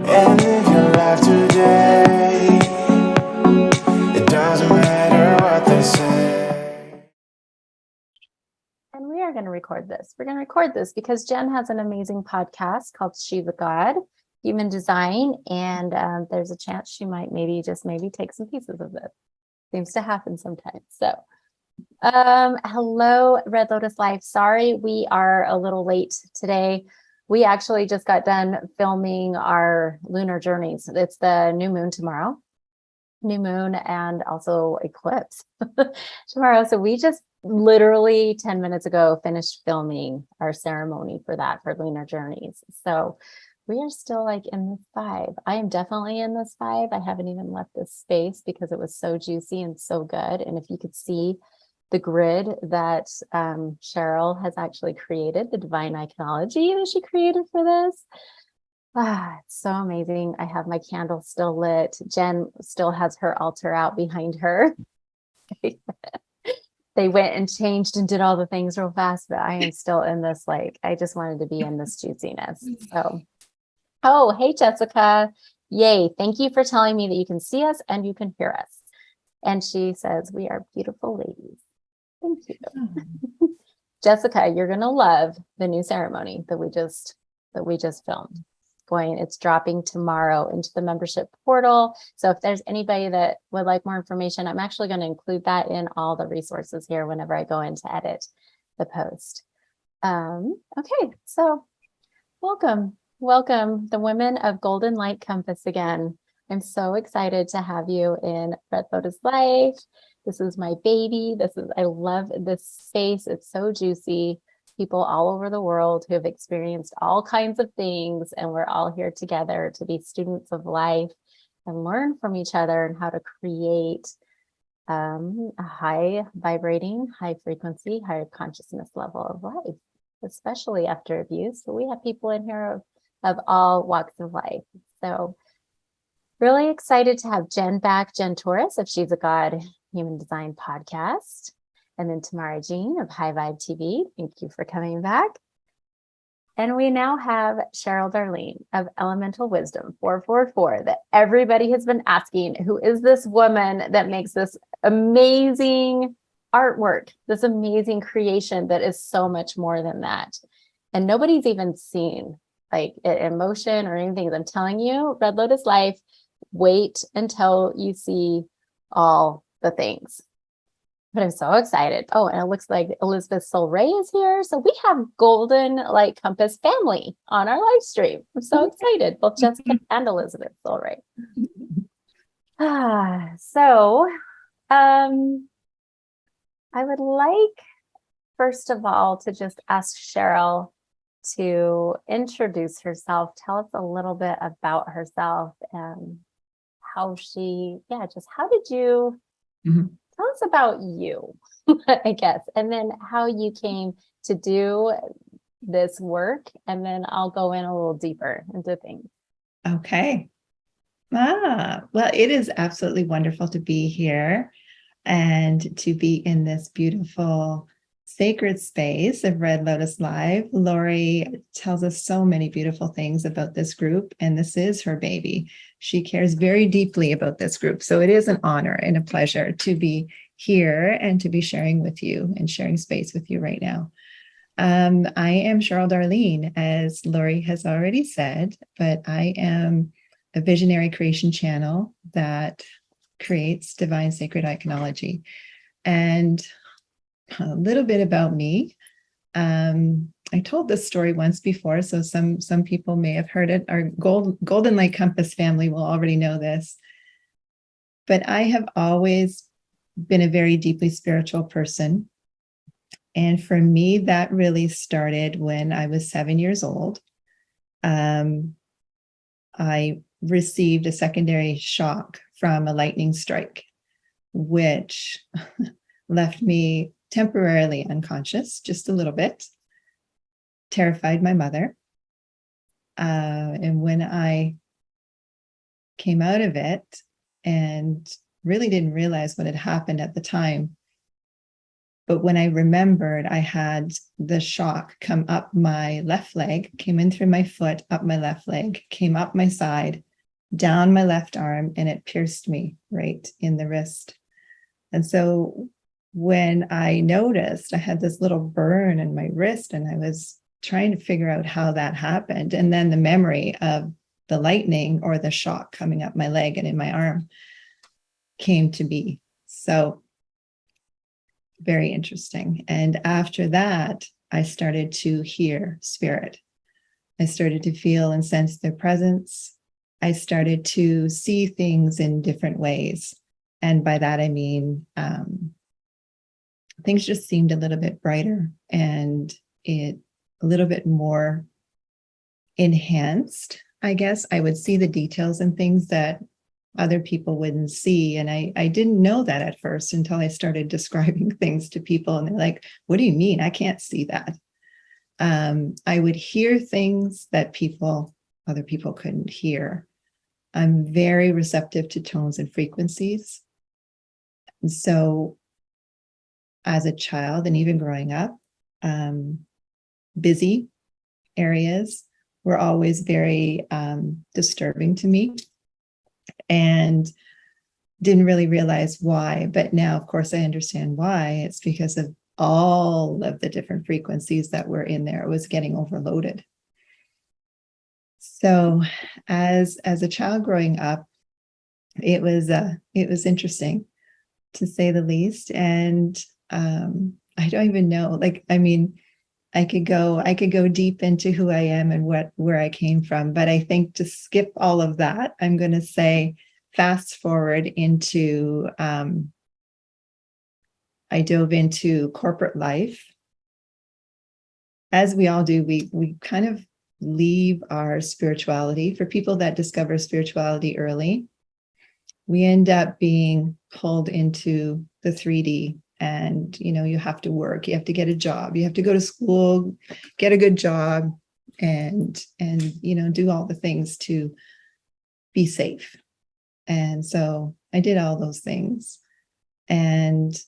and live your life today. It doesn't matter what they say. And we are going to record this. We're going to record this because Jen has an amazing podcast called She's a God, Human Design, and there's a chance she might maybe take some pieces of this. Seems to happen sometimes. So, hello, Red Lotus Life. Sorry, we are a little late today. We actually just got done filming our lunar journeys. It's the new moon tomorrow, new moon, and also eclipse tomorrow. So we just literally 10 minutes ago finished filming our ceremony for lunar journeys. So we are still like in this vibe. I am definitely in this vibe. I haven't even left this space because it was so juicy and so good. And if you could see the grid that Cheryl has actually created, the Divine Iconology that she created for this. It's so amazing. I have my candle still lit. Jen still has her altar out behind her. They went and changed and did all the things real fast, but I am still in this, like, I just wanted to be in this juiciness. So, oh, hey, Jessica. Yay. Thank you for telling me that you can see us and you can hear us. And she says, we are beautiful ladies. Thank you. Jessica, you're going to love the new ceremony that we just filmed. It's dropping tomorrow into the membership portal. So if there's anybody that would like more information, I'm actually going to include that in all the resources here whenever I go in to edit the post. Okay, so welcome the women of Golden Light Compass again. I'm so excited to have you in Red Lotus Life. This is my baby. I love this space. It's so juicy. People all over the world who have experienced all kinds of things, and we're all here together to be students of life and learn from each other and how to create a high vibrating, high frequency, higher consciousness level of life, especially after abuse. So we have people in here of all walks of life. So really excited to have Jen back, Jen Torres of She's a God Human Design podcast. And then Tamara Jean of High Vibe TV. Thank you for coming back. And we now have Cheryl Darlene of Elemental Wisdom 444 that everybody has been asking, who is this woman that makes this amazing artwork, this amazing creation that is so much more than that. And nobody's even seen like it in motion or anything. I'm telling you, Red Lotus Life, wait until you see all the things. But I'm so excited. Oh, and it looks like Elizabeth Soul Ray is here. So we have Golden Light Compass family on our live stream. I'm so excited, both Jessica and Elizabeth Soul Ray. So I would like, first of all, to just ask Cheryl to introduce herself. Tell us a little bit about herself and how did you... Tell us about you, I guess, and then how you came to do this work, and then I'll go in a little deeper into things. Okay. Well, it is absolutely wonderful to be here and to be in this beautiful sacred space of Red Lotus Live. Lori tells us so many beautiful things about this group, and this is her baby. She cares very deeply about this group. So it is an honor and a pleasure to be here and to be sharing with you and sharing space with you right now. I am Cheryl Darlene, as Lori has already said, but I am a visionary creation channel that creates Divine Sacred Iconology. And a little bit about me. I told this story once before, so some people may have heard it. Our Golden Light Compass family will already know this. But I have always been a very deeply spiritual person. And for me, that really started when I was 7 years old. I received a secondary shock from a lightning strike, which left me temporarily unconscious, just a little bit, terrified my mother. And when I came out of it and really didn't realize what had happened at the time, But when I remembered, I had the shock come up my left leg, came in through my foot, up my left leg, came up my side, down my left arm, and it pierced me right in the wrist. And so when I noticed, I had this little burn in my wrist, and I was trying to figure out how that happened. And then the memory of the lightning or the shock coming up my leg and in my arm came to be. So very interesting. And after that, I started to hear spirit. I started to feel and sense their presence. I started to see things in different ways. And by that, I mean, things just seemed a little bit brighter and a little bit more enhanced, I guess. I would see the details and things that other people wouldn't see. And I didn't know that at first until I started describing things to people. And they're like, what do you mean? I can't see that. I would hear things that other people couldn't hear. I'm very receptive to tones and frequencies. And so as a child and even growing up, busy areas were always very disturbing to me, and didn't really realize why. But now, of course, I understand why. It's because of all of the different frequencies that were in there. It was getting overloaded. So as a child growing up, it was interesting, to say the least. And I don't even know, I could go deep into who I am and where I came from. But I think to skip all of that, I'm going to say fast forward into, I dove into corporate life. As we all do, we kind of leave our spirituality. For people that discover spirituality early, we end up being pulled into the 3D. And, you have to work, you have to get a job, you have to go to school, get a good job, and do all the things to be safe. And so I did all those things and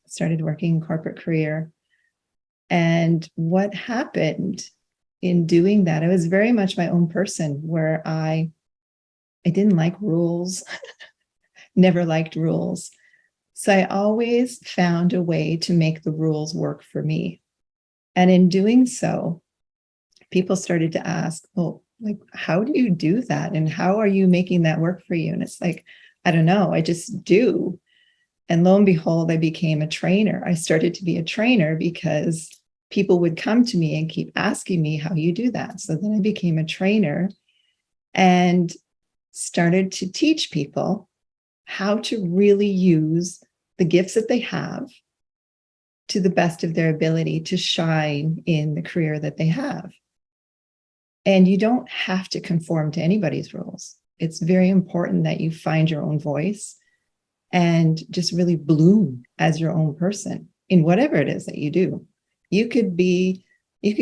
started working in corporate career. And what happened in doing that, I was very much my own person, where I didn't like rules, never liked rules. So I always found a way to make the rules work for me. And in doing so, people started to ask, well, how do you do that? And how are you making that work for you? And it's like, I don't know, I just do. And lo and behold, I became a trainer. I started to be a trainer because people would come to me and keep asking me how you do that. So then I became a trainer and started to teach people how to really use the gifts that they have to the best of their ability to shine in the career that they have. And you don't have to conform to anybody's rules. It's very important that you find your own voice and just really bloom as your own person in whatever it is that you do. You could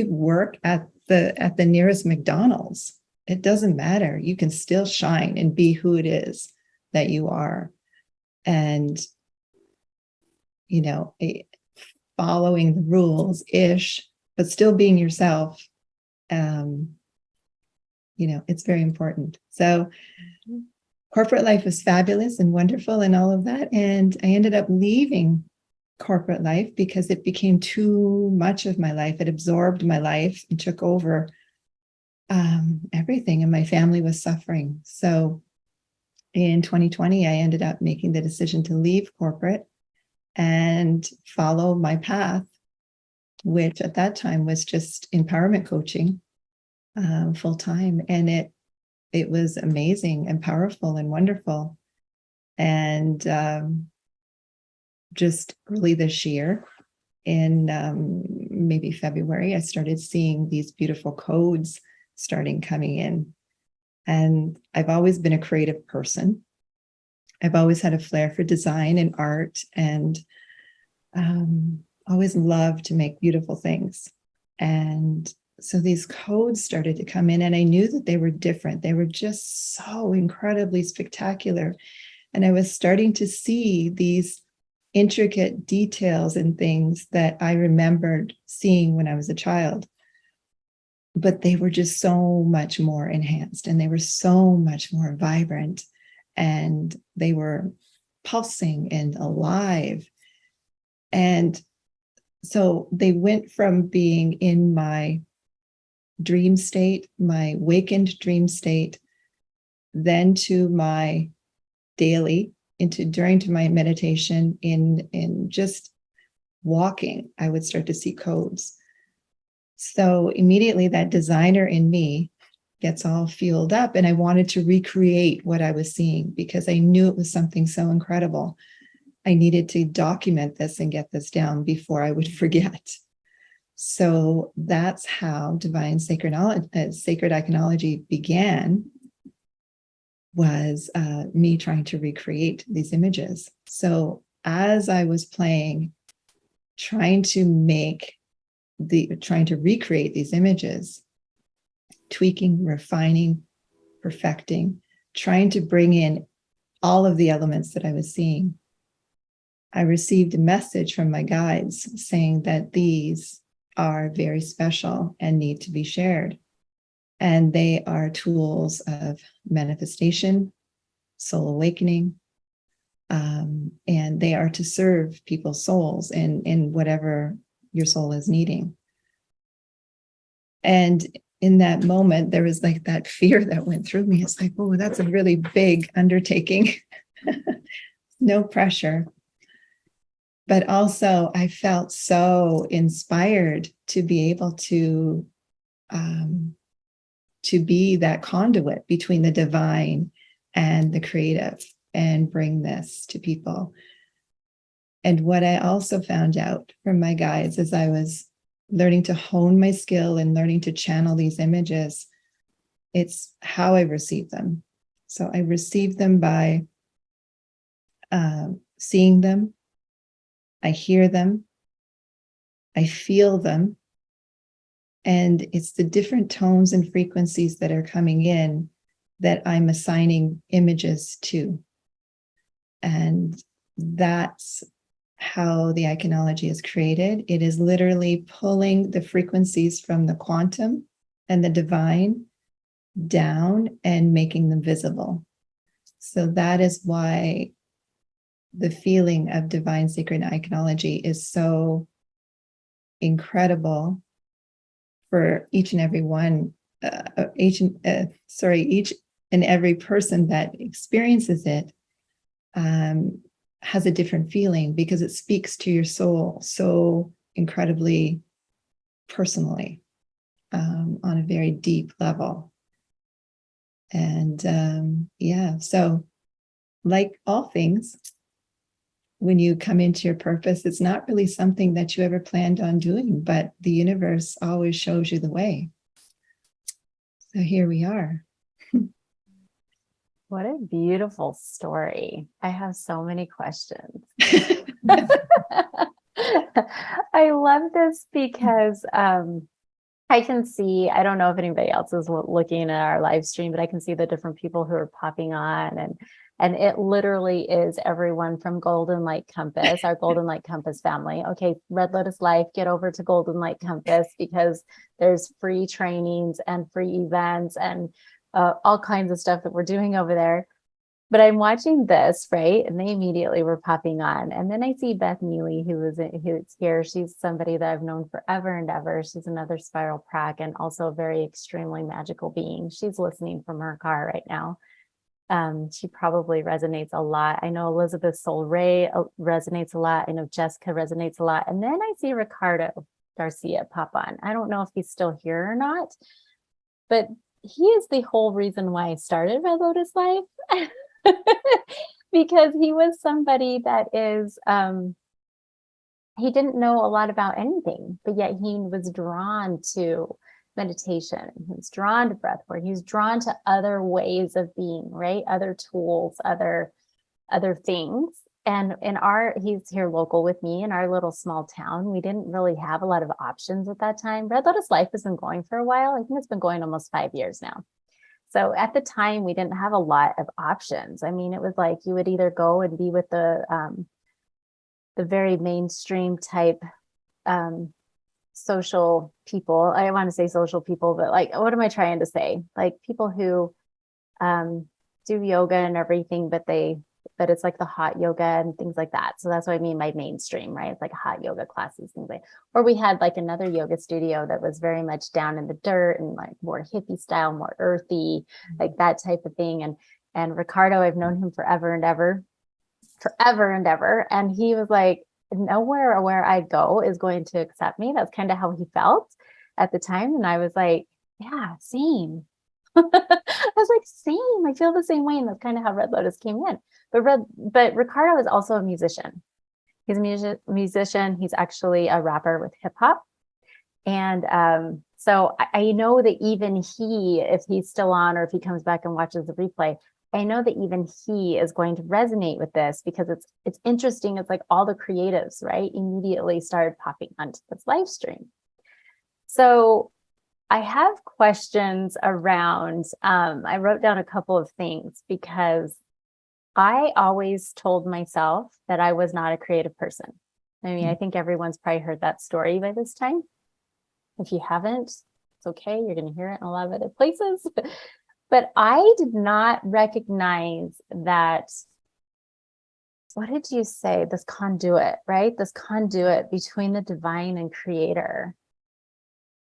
work at the nearest McDonald's. It doesn't matter. You can still shine and be who it is that you are. And following the rules-ish, but still being yourself, it's very important. So corporate life was fabulous and wonderful and all of that. And I ended up leaving corporate life because it became too much of my life. It absorbed my life and took over everything, and my family was suffering. So in 2020, I ended up making the decision to leave corporate and follow my path, which at that time was just empowerment coaching full time. And it was amazing and powerful and wonderful. And just early this year, in maybe February, I started seeing these beautiful codes starting coming in. And I've always been a creative person. I've always had a flair for design and art, and always loved to make beautiful things. And so these codes started to come in, and I knew that they were different. They were just so incredibly spectacular. And I was starting to see these intricate details and things that I remembered seeing when I was a child. But they were just so much more enhanced, and they were so much more vibrant, and they were pulsing and alive. And so they went from being in my dream state, my wakened dream state, then to my daily, during to my meditation, in just walking, I would start to see codes. So immediately that designer in me gets all fueled up, and I wanted to recreate what I was seeing because I knew it was something so incredible. I needed to document this and get this down before I would forget. So that's how Divine Sacred Iconology began, was me trying to recreate these images. So as I was playing, trying to recreate these images, tweaking, refining, perfecting, trying to bring in all of the elements that I was seeing, I received a message from my guides saying that these are very special and need to be shared. And they are tools of manifestation, soul awakening, and they are to serve people's souls in whatever your soul is needing. And in that moment, there was like that fear that went through me. It's like, oh, that's a really big undertaking. No pressure. But also, I felt so inspired to be able to be that conduit between the divine and the creative and bring this to people. And what I also found out from my guides as I was learning to hone my skill and learning to channel these images, it's how I receive them. So I receive them by seeing them, I hear them, I feel them, and it's the different tones and frequencies that are coming in that I'm assigning images to. And that's how the iconology is created. It is literally pulling the frequencies from the quantum and the divine down and making them visible. So that is why the feeling of Divine Sacred Iconology is so incredible for each and every one, each and every person that experiences it has a different feeling because it speaks to your soul so incredibly personally, on a very deep level. And so like all things, when you come into your purpose, it's not really something that you ever planned on doing, but the universe always shows you the way. So here we are. What a beautiful story. I have so many questions. I love this because I can see, I don't know if anybody else is looking at our live stream, but I can see the different people who are popping on, and it literally is everyone from Golden Light Compass, our Golden Light Compass family. Okay, Red Lotus Life, get over to Golden Light Compass because there's free trainings and free events and all kinds of stuff that we're doing over there. But I'm watching this, right? And they immediately were popping on. And then I see Beth Neely, who's here. She's somebody that I've known forever and ever. She's another spiral prac and also a very extremely magical being. She's listening from her car right now. She probably resonates a lot. I know Elizabeth Soul Ray resonates a lot. I know Jessica resonates a lot. And then I see Ricardo Garcia pop on. I don't know if he's still here or not, but he is the whole reason why I started Red Lotus Life. Because he was somebody that is, he didn't know a lot about anything, but yet he was drawn to meditation. He was drawn to breath work. He was drawn to other ways of being, right? Other tools, other things. And he's here local with me in our little small town. We didn't really have a lot of options at that time. Red Lotus Life has been going for a while. I think it's been going almost 5 years now. So at the time, we didn't have a lot of options. I mean, it was like you would either go and be with the the very mainstream type social people. I want to say social people, but like, what am I trying to say? Like people who do yoga and everything, but it's like the hot yoga and things like that. So that's what I mean by mainstream, right? It's like hot yoga classes, things like, or we had like another yoga studio that was very much down in the dirt and like more hippie style, more earthy, like that type of thing. And Ricardo, I've known him forever and ever. And he was like, nowhere where I go is going to accept me. That's kind of how he felt at the time. And I was like, yeah, same. I was like, same. I feel the same way. And that's kind of how Red Lotus came in. But Ricardo is also a musician. He's a musician. He's actually a rapper with hip hop. And so I know that even he, if he's still on or if he comes back and watches the replay, I know that even he is going to resonate with this because it's interesting. It's like all the creatives, right, immediately started popping onto this live stream. So I have questions around, I wrote down a couple of things because I always told myself that I was not a creative person. I mean, I think everyone's probably heard that story by this time. If you haven't, it's okay. You're going to hear it in a lot of other places. But I did not recognize that, what did you say? This conduit, right? This conduit between the divine and creator.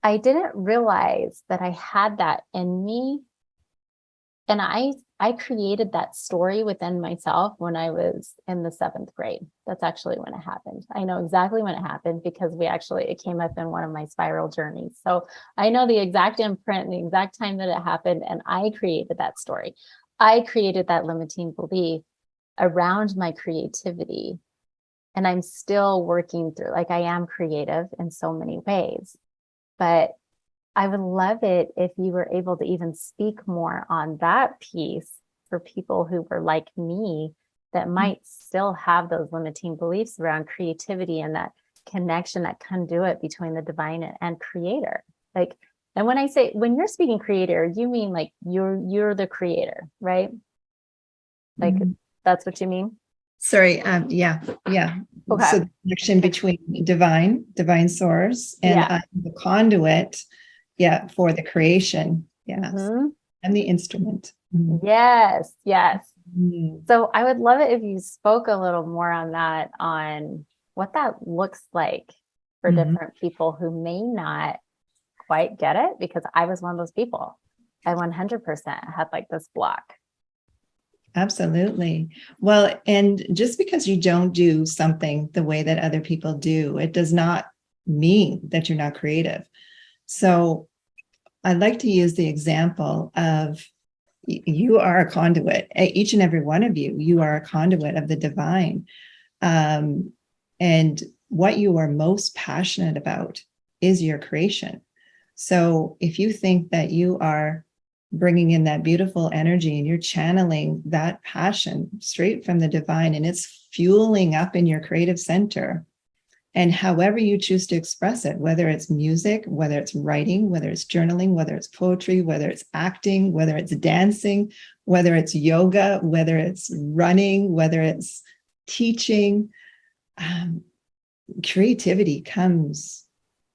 I didn't realize that I had that in me. And I created that story within myself when I was in the 7th grade. That's actually when it happened. I know exactly when it happened because it came up in one of my spiral journeys. So I know the exact imprint and the exact time that it happened. And I created that story. I created that limiting belief around my creativity. And I'm still working through, like I am creative in so many ways, but I would love it if you were able to even speak more on that piece for people who were like me that might still have those limiting beliefs around creativity and that connection, that conduit between the divine and creator. Like, and when you're speaking creator, you mean like you're the creator, right? Like that's what you mean? Sorry. Yeah. Okay. So the connection between divine source, and Yeah. the conduit, for the creation. Yes. Mhm. And the instrument. Yes. Mm. So I would love it if you spoke a little more on that, on what that looks like for different people who may not quite get it, because I was one of those people. I 100% had like this block. Absolutely. Well, and just because you don't do something the way that other people do, it does not mean that you're not creative. So I'd like to use the example of you are a conduit. Each and every one of you are a conduit of the divine. And what you are most passionate about is your creation. So if you think that you are bringing in that beautiful energy and you're channeling that passion straight from the divine and it's fueling up in your creative center, and however you choose to express it, whether it's music, whether it's writing, whether it's journaling, whether it's poetry, whether it's acting, whether it's dancing, whether it's yoga, whether it's running, whether it's teaching, creativity comes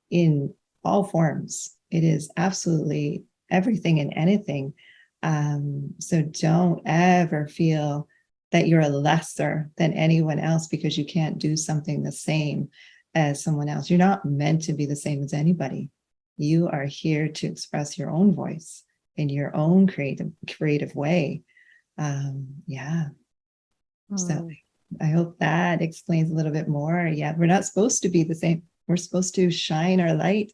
in all forms. It is absolutely everything and anything. So don't ever feel that you're lesser than anyone else because you can't do something the same as someone else. You're not meant to be the same as anybody. You are here to express your own voice in your own creative way. So I hope that explains a little bit more. Yeah, we're not supposed to be the same. We're supposed to shine our light.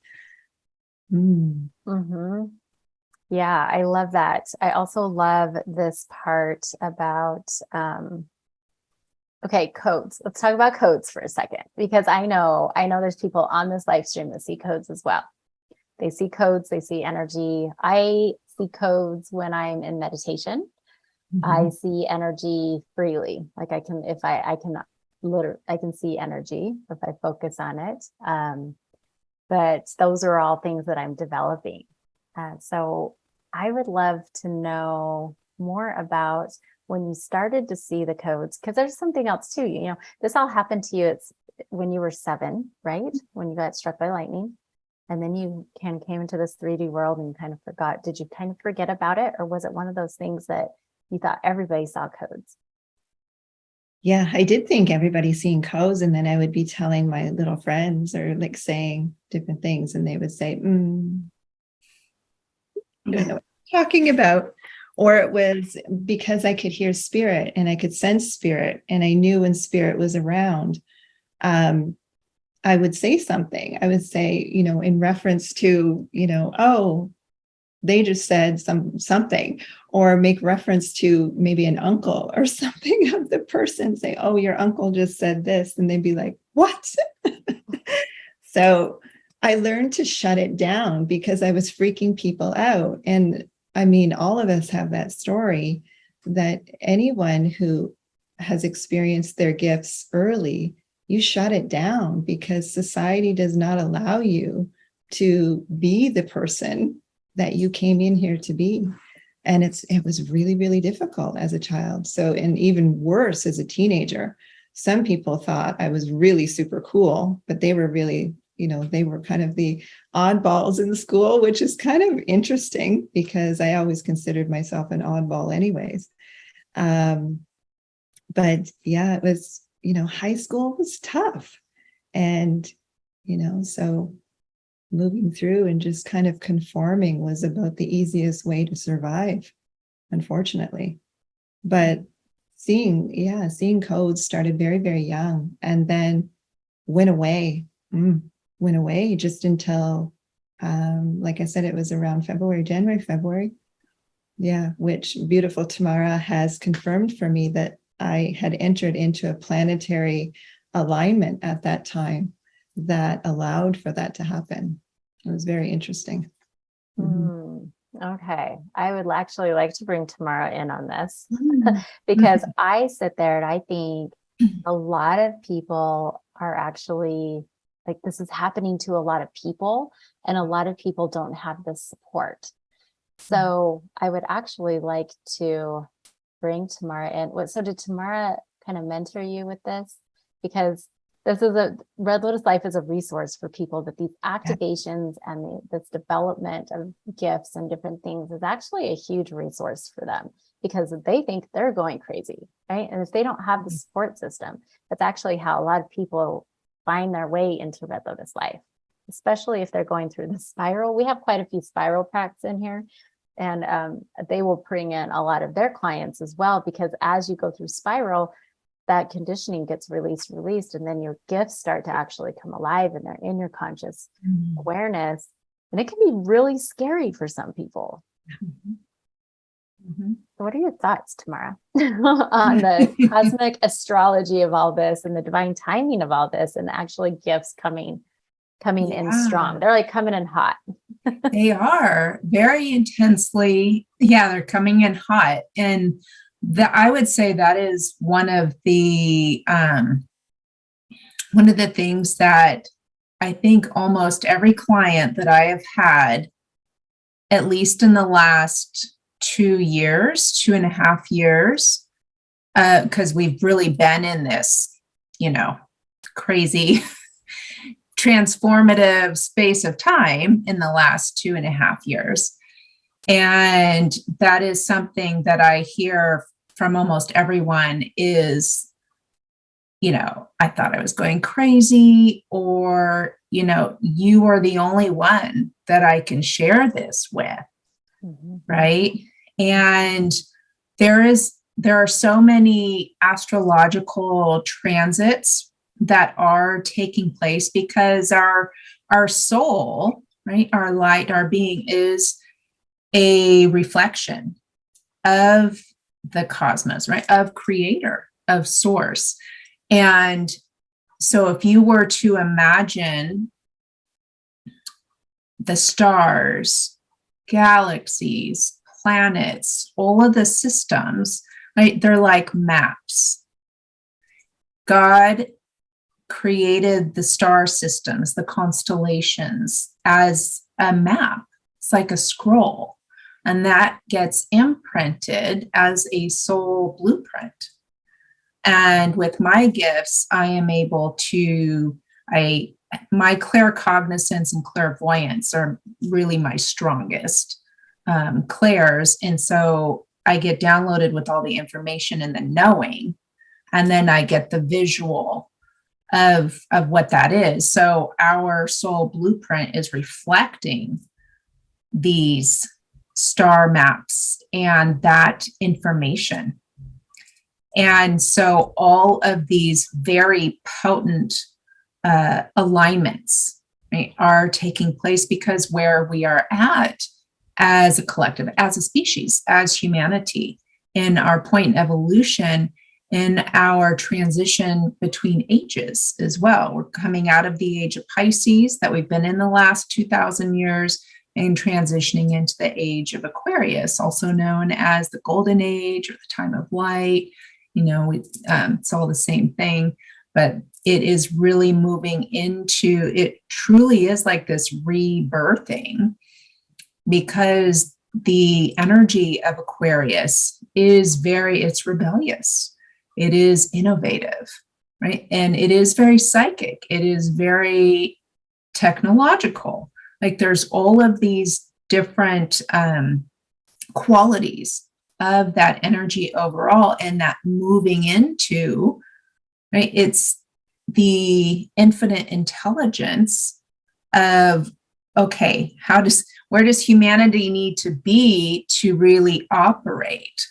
Yeah, I love that. I also love this part about, okay, codes. Let's talk about codes for a second, because I know there's people on this live stream that see codes as well. They see codes, they see energy. I see codes when I'm in meditation. I see energy freely. Like I can see energy if I focus on it. But those are all things that I'm developing. So I would love to know more about when you started to see the codes, because there's something else too, this all happened to you. It's when you were 7, right? When you got struck by lightning. And then you kind of came into this 3D world and you kind of forgot. Did you kind of forget about it? Or was it one of those things that you thought everybody saw codes? Yeah, I did think everybody's seeing codes, and then I would be telling my little friends or like saying different things, and they would say, I don't know what you're talking about. Or it was because I could hear spirit and I could sense spirit, and I knew when spirit was around. I would say something. I would say, in reference to, oh, they just said something, or make reference to maybe an uncle or something of the person, say, oh, your uncle just said this. And they'd be like, what? So I learned to shut it down because I was freaking people out. And I mean, all of us have that story, that anyone who has experienced their gifts early, you shut it down because society does not allow you to be the person that you came in here to be. And it was really, really difficult as a child. So, and even worse as a teenager. Some people thought I was really super cool, but they were really, they were kind of the oddballs in the school, which is kind of interesting because I always considered myself an oddball anyways. But yeah, it was, high school was tough. And, so moving through and just kind of conforming was about the easiest way to survive, unfortunately. But seeing codes started very, very young, and then went away just until, like I said, it was around February. Yeah, which beautiful Tamara has confirmed for me that I had entered into a planetary alignment at that time that allowed for that to happen. It was very interesting. Okay. I would actually like to bring Tamara in on this because I sit there and I think a lot of people are actually like, this is happening to a lot of people, and a lot of people don't have the support. So I would actually like to bring Tamara in. So did Tamara kind of mentor you with this? Because this is Red Lotus Life is a resource for people that these activations and this development of gifts and different things is actually a huge resource for them, because they think they're going crazy, right? And if they don't have the support system, that's actually how a lot of people find their way into Red Lotus Life, especially if they're going through the spiral. We have quite a few spiral tracks in here, and they will bring in a lot of their clients as well, because as you go through spiral, that conditioning gets released, and then your gifts start to actually come alive, and they're in your conscious awareness. And it can be really scary for some people. So what are your thoughts, Tamara, on the cosmic astrology of all this and the divine timing of all this, and actually gifts coming in strong? They're like coming in hot. They are very intensely. Yeah, they're coming in hot. And I would say that is one of the things that I think almost every client that I have had, at least in the last 2.5 years, because we've really been in this, crazy transformative space of time in the last 2.5 years. And that is something that I hear from almost everyone is, I thought I was going crazy, or, you are the only one that I can share this with. Right. And there are so many astrological transits that are taking place because our soul, right, our light, our being is a reflection of the cosmos, right, of creator, of source. And so if you were to imagine the stars, galaxies, planets, all of the systems, right, they're like maps. God created the star systems, the constellations, as a map. It's like a scroll, And that gets imprinted as a soul blueprint. And with my gifts, I am able to, my claircognizance and clairvoyance are really my strongest clairs. And so I get downloaded with all the information and the knowing, and then I get the visual of what that is. So our soul blueprint is reflecting these star maps and that information. And so all of these very potent alignments, right, are taking place because where we are at as a collective, as a species, as humanity, in our point in evolution, in our transition between ages as well. We're coming out of the age of Pisces that we've been in the last 2,000 years and transitioning into the age of Aquarius, also known as the golden age or the time of light. You know, it's all the same thing, but it is really moving into, it truly is like this rebirthing, because the energy of Aquarius is it's rebellious. It is innovative, right? And it is very psychic. It is very technological. Like there's all of these different qualities of that energy overall, and that moving into, right? It's the infinite intelligence of, okay, where does humanity need to be to really operate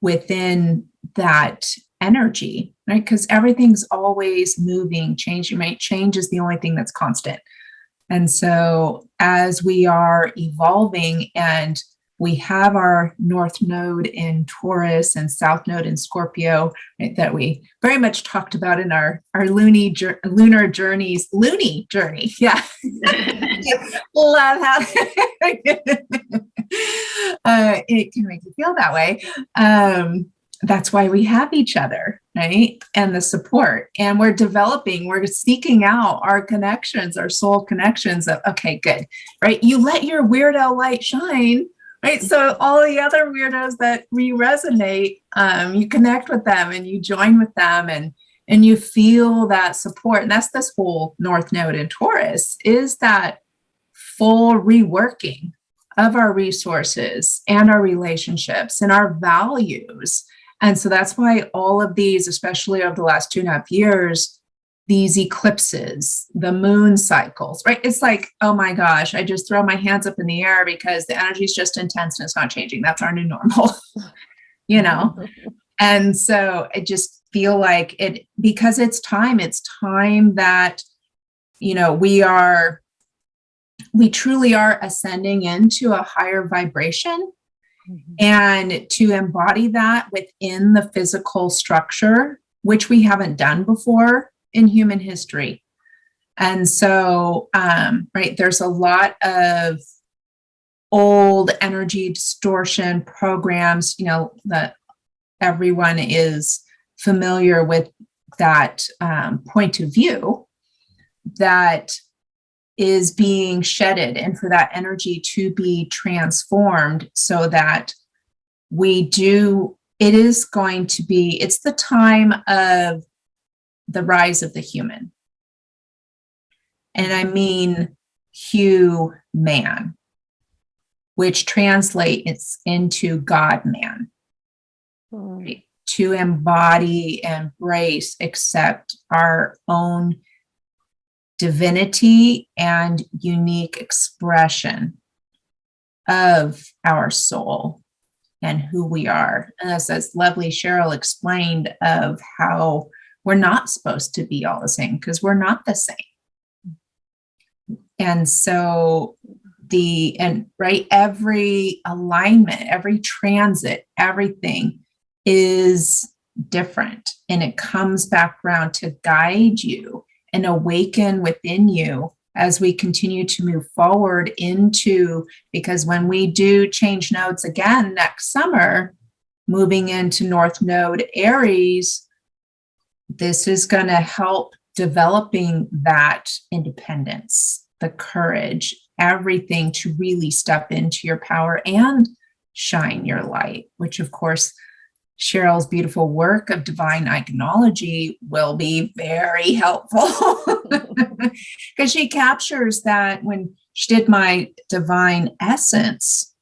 within that energy, right? Because everything's always moving, changing, right? Change is the only thing that's constant. And so as we are evolving, and we have our North Node in Taurus and South Node in Scorpio, right, that we very much talked about in our lunar journeys, loony journey. Yeah. Love how it can make you feel that way. That's why we have each other, right? And the support. And we're seeking out our connections, our soul connections of, okay, good, right? You let your weirdo light shine, right? So all the other weirdos that we resonate, you connect with them and you join with them, and you feel that support. And that's this whole North Node in Taurus, is that full reworking of our resources and our relationships and our values. And so that's why all of these, especially over the last 2.5 years, these eclipses, the moon cycles, right? It's like, oh my gosh, I just throw my hands up in the air because the energy is just intense and it's not changing. That's our new normal, you know? And so I just feel like because it's time that, you know, we truly are ascending into a higher vibration. And to embody that within the physical structure, which we haven't done before in human history. And so, right, there's a lot of old energy distortion programs, you know, that everyone is familiar with, that point of view that is being shedded, and for that energy to be transformed so that it's the time of the rise of the human. And I mean human, which translates into God-man. Right? To embody, embrace, accept our own divinity and unique expression of our soul and who we are. And as lovely Cheryl explained, of how we're not supposed to be all the same, because we're not the same. And so every alignment, every transit, everything is different, and it comes back around to guide you and awaken within you as we continue to move forward because when we do change nodes again next summer, moving into North Node Aries, this is going to help developing that independence, the courage, everything to really step into your power and shine your light, which of course, Cheryl's beautiful work of divine iconology will be very helpful because she captures that. When she did my divine essence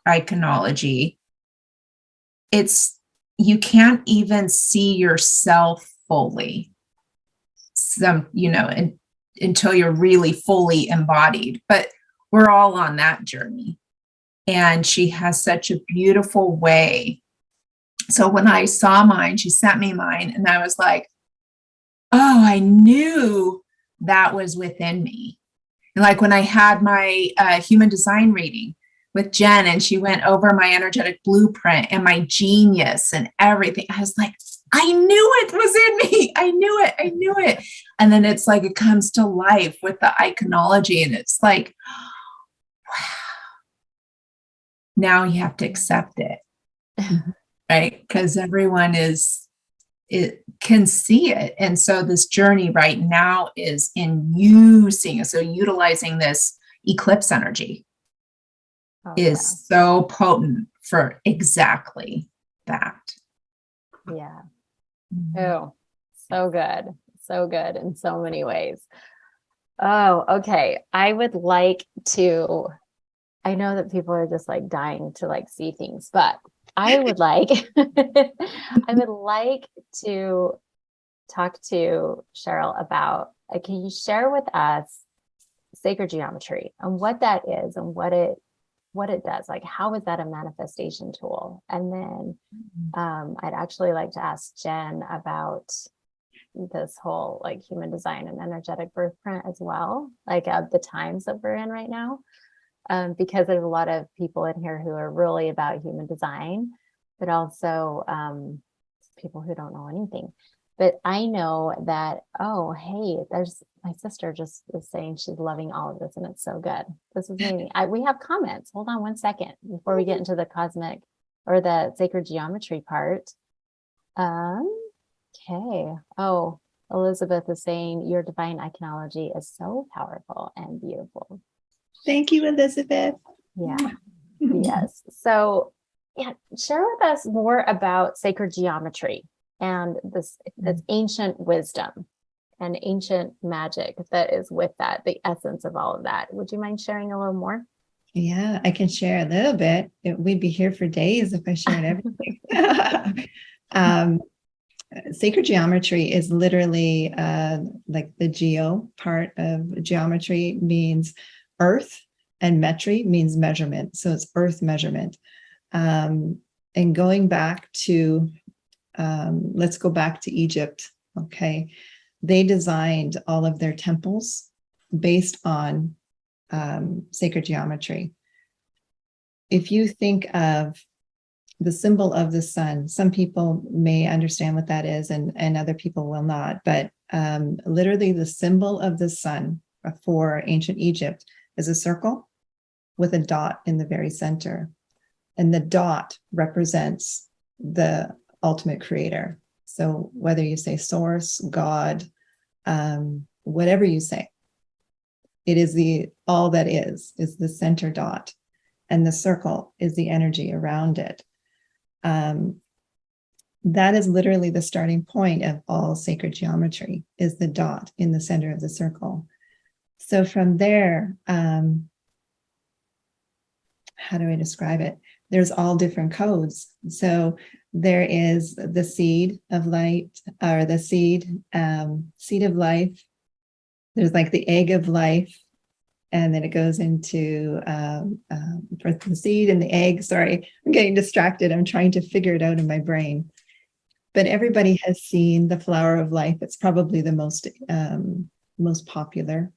iconology, you can't even see yourself fully, until you're really fully embodied, but we're all on that journey. And she has such a beautiful way. So when I saw mine, she sent me mine, and I was like, oh, I knew that was within me. And like when I had my human design reading with Jen, and she went over my energetic blueprint and my genius and everything, I was like, I knew it was in me. I knew it. And then it's like, it comes to life with the iconology, and it's like, wow. Now you have to accept it. Right? Because everyone can see it. And so this journey right now is in you seeing it. So utilizing this eclipse energy is so potent for exactly that. Yeah. Oh, so good. So good in so many ways. Oh, okay. I know that people are just like dying to like see things, but I would like to talk to Cheryl about, can you share with us sacred geometry and what that is and what it does? Like, how is that a manifestation tool? And then I'd actually like to ask Jen about this whole like human design and energetic birth print as well, like the times that we're in right now. Because there's a lot of people in here who are really about human design, but also people who don't know anything. But I know that, oh, hey, there's my sister just was saying she's loving all of this, and it's so good. This is amazing. We have comments. Hold on one second before we get into the cosmic or the sacred geometry part. Okay. Oh, Elizabeth is saying your divine iconology is so powerful and beautiful. Thank you, Elizabeth. Yeah. Yes. So, yeah, share with us more about sacred geometry and this ancient wisdom and ancient magic that is with that, the essence of all of that. Would you mind sharing a little more? Yeah, I can share a little bit. We'd be here for days if I shared everything. Sacred geometry is literally like the geo part of geometry means earth, and metry means measurement. So it's earth measurement. And going back to, let's go back to Egypt. Okay. They designed all of their temples based on sacred geometry. If you think of the symbol of the sun, some people may understand what that is, and other people will not. But literally the symbol of the sun for ancient Egypt is a circle with a dot in the very center. And the dot represents the ultimate creator. So whether you say source, God, whatever you say, it is all that is the center dot. And the circle is the energy around it. That is literally the starting point of all sacred geometry, is the dot in the center of the circle. So from there, how do I describe it? There's all different codes. So there is the seed of light, or the seed of life. There's like the egg of life. And then it goes into for the seed and the egg. Sorry, I'm getting distracted. I'm trying to figure it out in my brain. But everybody has seen the flower of life. It's probably the most popular.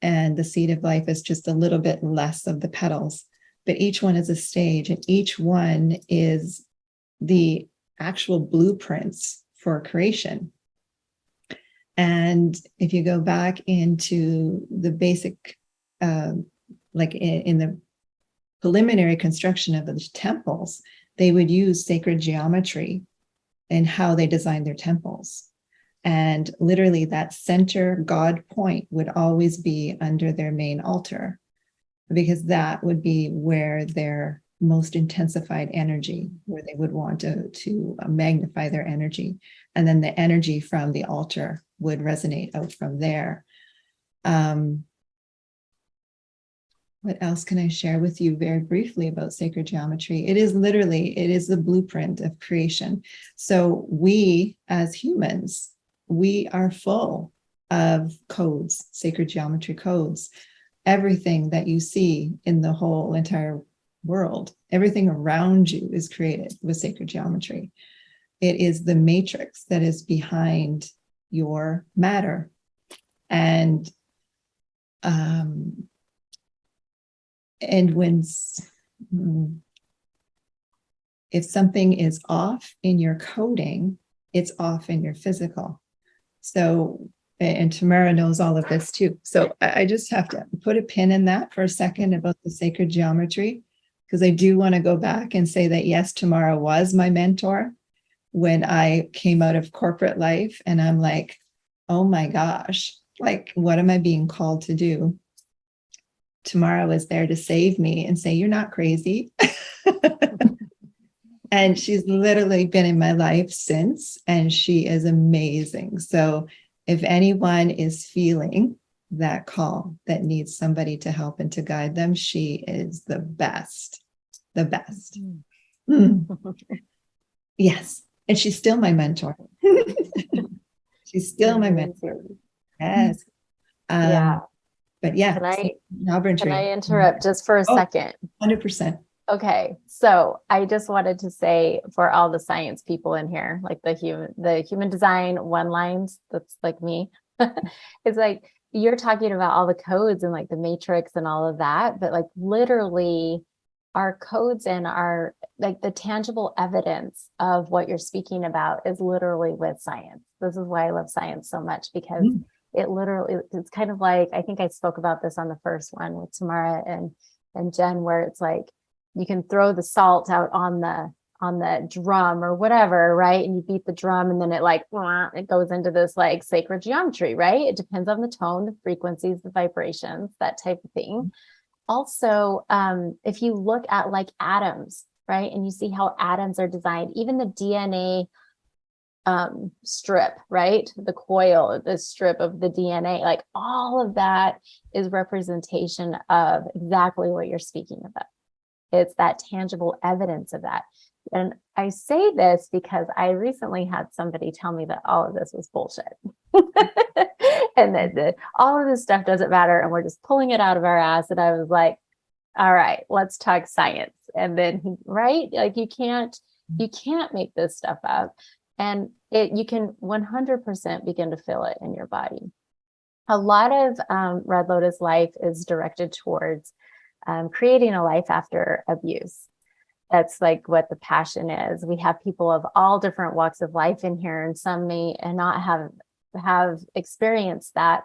And the seed of life is just a little bit less of the petals. But each one is a stage, and each one is the actual blueprints for creation. And if you go back into the basic, like in the preliminary construction of the temples, they would use sacred geometry in how they designed their temples. And literally that center God point would always be under their main altar. because that would be where their most intensified energy, where they would want to magnify their energy. And then the energy from the altar would resonate out from there. What else can I share with you very briefly about sacred geometry? It is the blueprint of creation. So we as humans, we are full of codes, sacred geometry codes. Everything that you see in the whole entire world, everything around you is created with sacred geometry. It is the matrix that is behind your matter. And when if something is off in your coding, it's off in your physical. So, and Tamara knows all of this too. So I just have to put a pin in that for a second about the sacred geometry, because I do want to go back and say that, yes, Tamara was my mentor when I came out of corporate life. And I'm like, oh my gosh, like, what am I being called to do? Tamara was there to save me and say, you're not crazy. And she's literally been in my life since, and she is amazing. So if anyone is feeling that call that needs somebody to help and to guide them, she is the best, the best. Yes. And she's still my mentor. She's still my mentor. Yes. Yeah. But yeah, Can I interrupt just for a second? 100%. Okay, so I just wanted to say for all the science people in here, like the human design one lines, that's like me. It's like you're talking about all the codes and like the matrix and all of that, but like literally our codes and our like the tangible evidence of what you're speaking about is literally with science. This is why I love science so much, because it literally, it's kind of like, I think I spoke about this on the first one with Tamara and Jen, where it's like you can throw the salt out on the drum or whatever, right? And you beat the drum and then it goes into this like sacred geometry, right? It depends on the tone, the frequencies, the vibrations, that type of thing. Also, if you look at like atoms, right? And you see how atoms are designed, even the DNA strip, right? The coil, the strip of the DNA, like all of that is representation of exactly what you're speaking about. It's that tangible evidence of that. And I say this because I recently had somebody tell me that all of this was bullshit. And that all of this stuff doesn't matter. And we're just pulling it out of our ass. And I was like, all right, let's talk science. And then, right? Like you can't make this stuff up. And you can 100% begin to feel it in your body. A lot of Red Lotus Life is directed towards creating a life after abuse. That's like what the passion is. We have people of all different walks of life in here, and some may not have experienced that.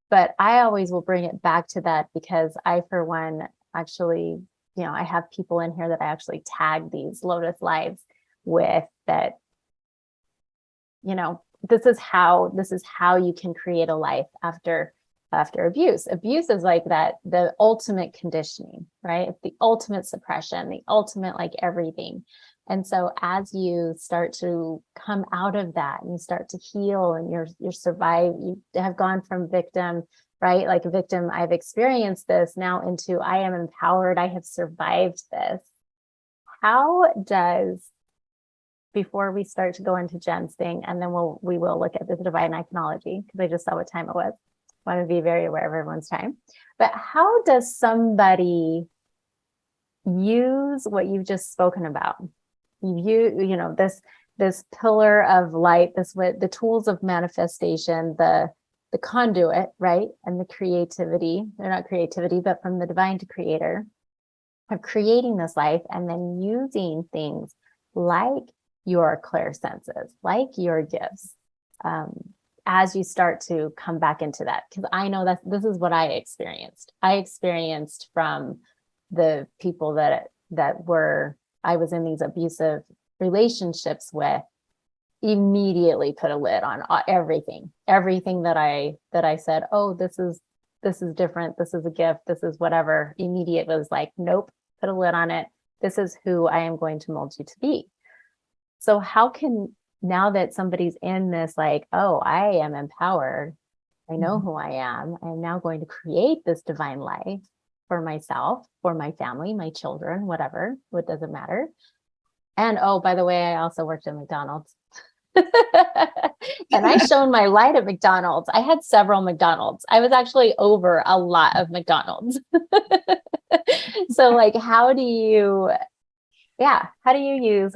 But I always will bring it back to that, because I, for one, actually, I have people in here that I actually tag these Lotus Lives with that. This is how you can create a life after abuse. Abuse is like that, the ultimate conditioning, right? It's the ultimate suppression, the ultimate like everything. And so as you start to come out of that and you start to heal and you're survived, you have gone from victim, right? Like a victim, I've experienced this, now into I am empowered, I have survived this. Before we start to go into Jen's thing, and then we will look at the Divine Iconology, because I just saw what time it was. I want to be very aware of everyone's time. But how does somebody use what you've just spoken about? This pillar of light, the tools of manifestation, the conduit, right? And the creativity, they're not creativity, but from the divine to creator, of creating this life, and then using things like your clairsenses, like your gifts, as you start to come back into that. Because I know that this is what I experienced. I experienced from the people that I was in these abusive relationships with, immediately put a lid on everything that I said, oh, this is this is different, this is a gift, this is whatever. Immediate was like, nope, put a lid on it. This is who I am going to mold you to be. So how can, now that somebody's in this, like, oh, I am empowered, I know who I am now going to create this divine life for myself, for my family, my children, whatever, what doesn't matter. And oh, by the way, I also worked at McDonald's. And I shone my light at McDonald's. I had several McDonald's. I was actually over a lot of McDonald's. So like, how do you use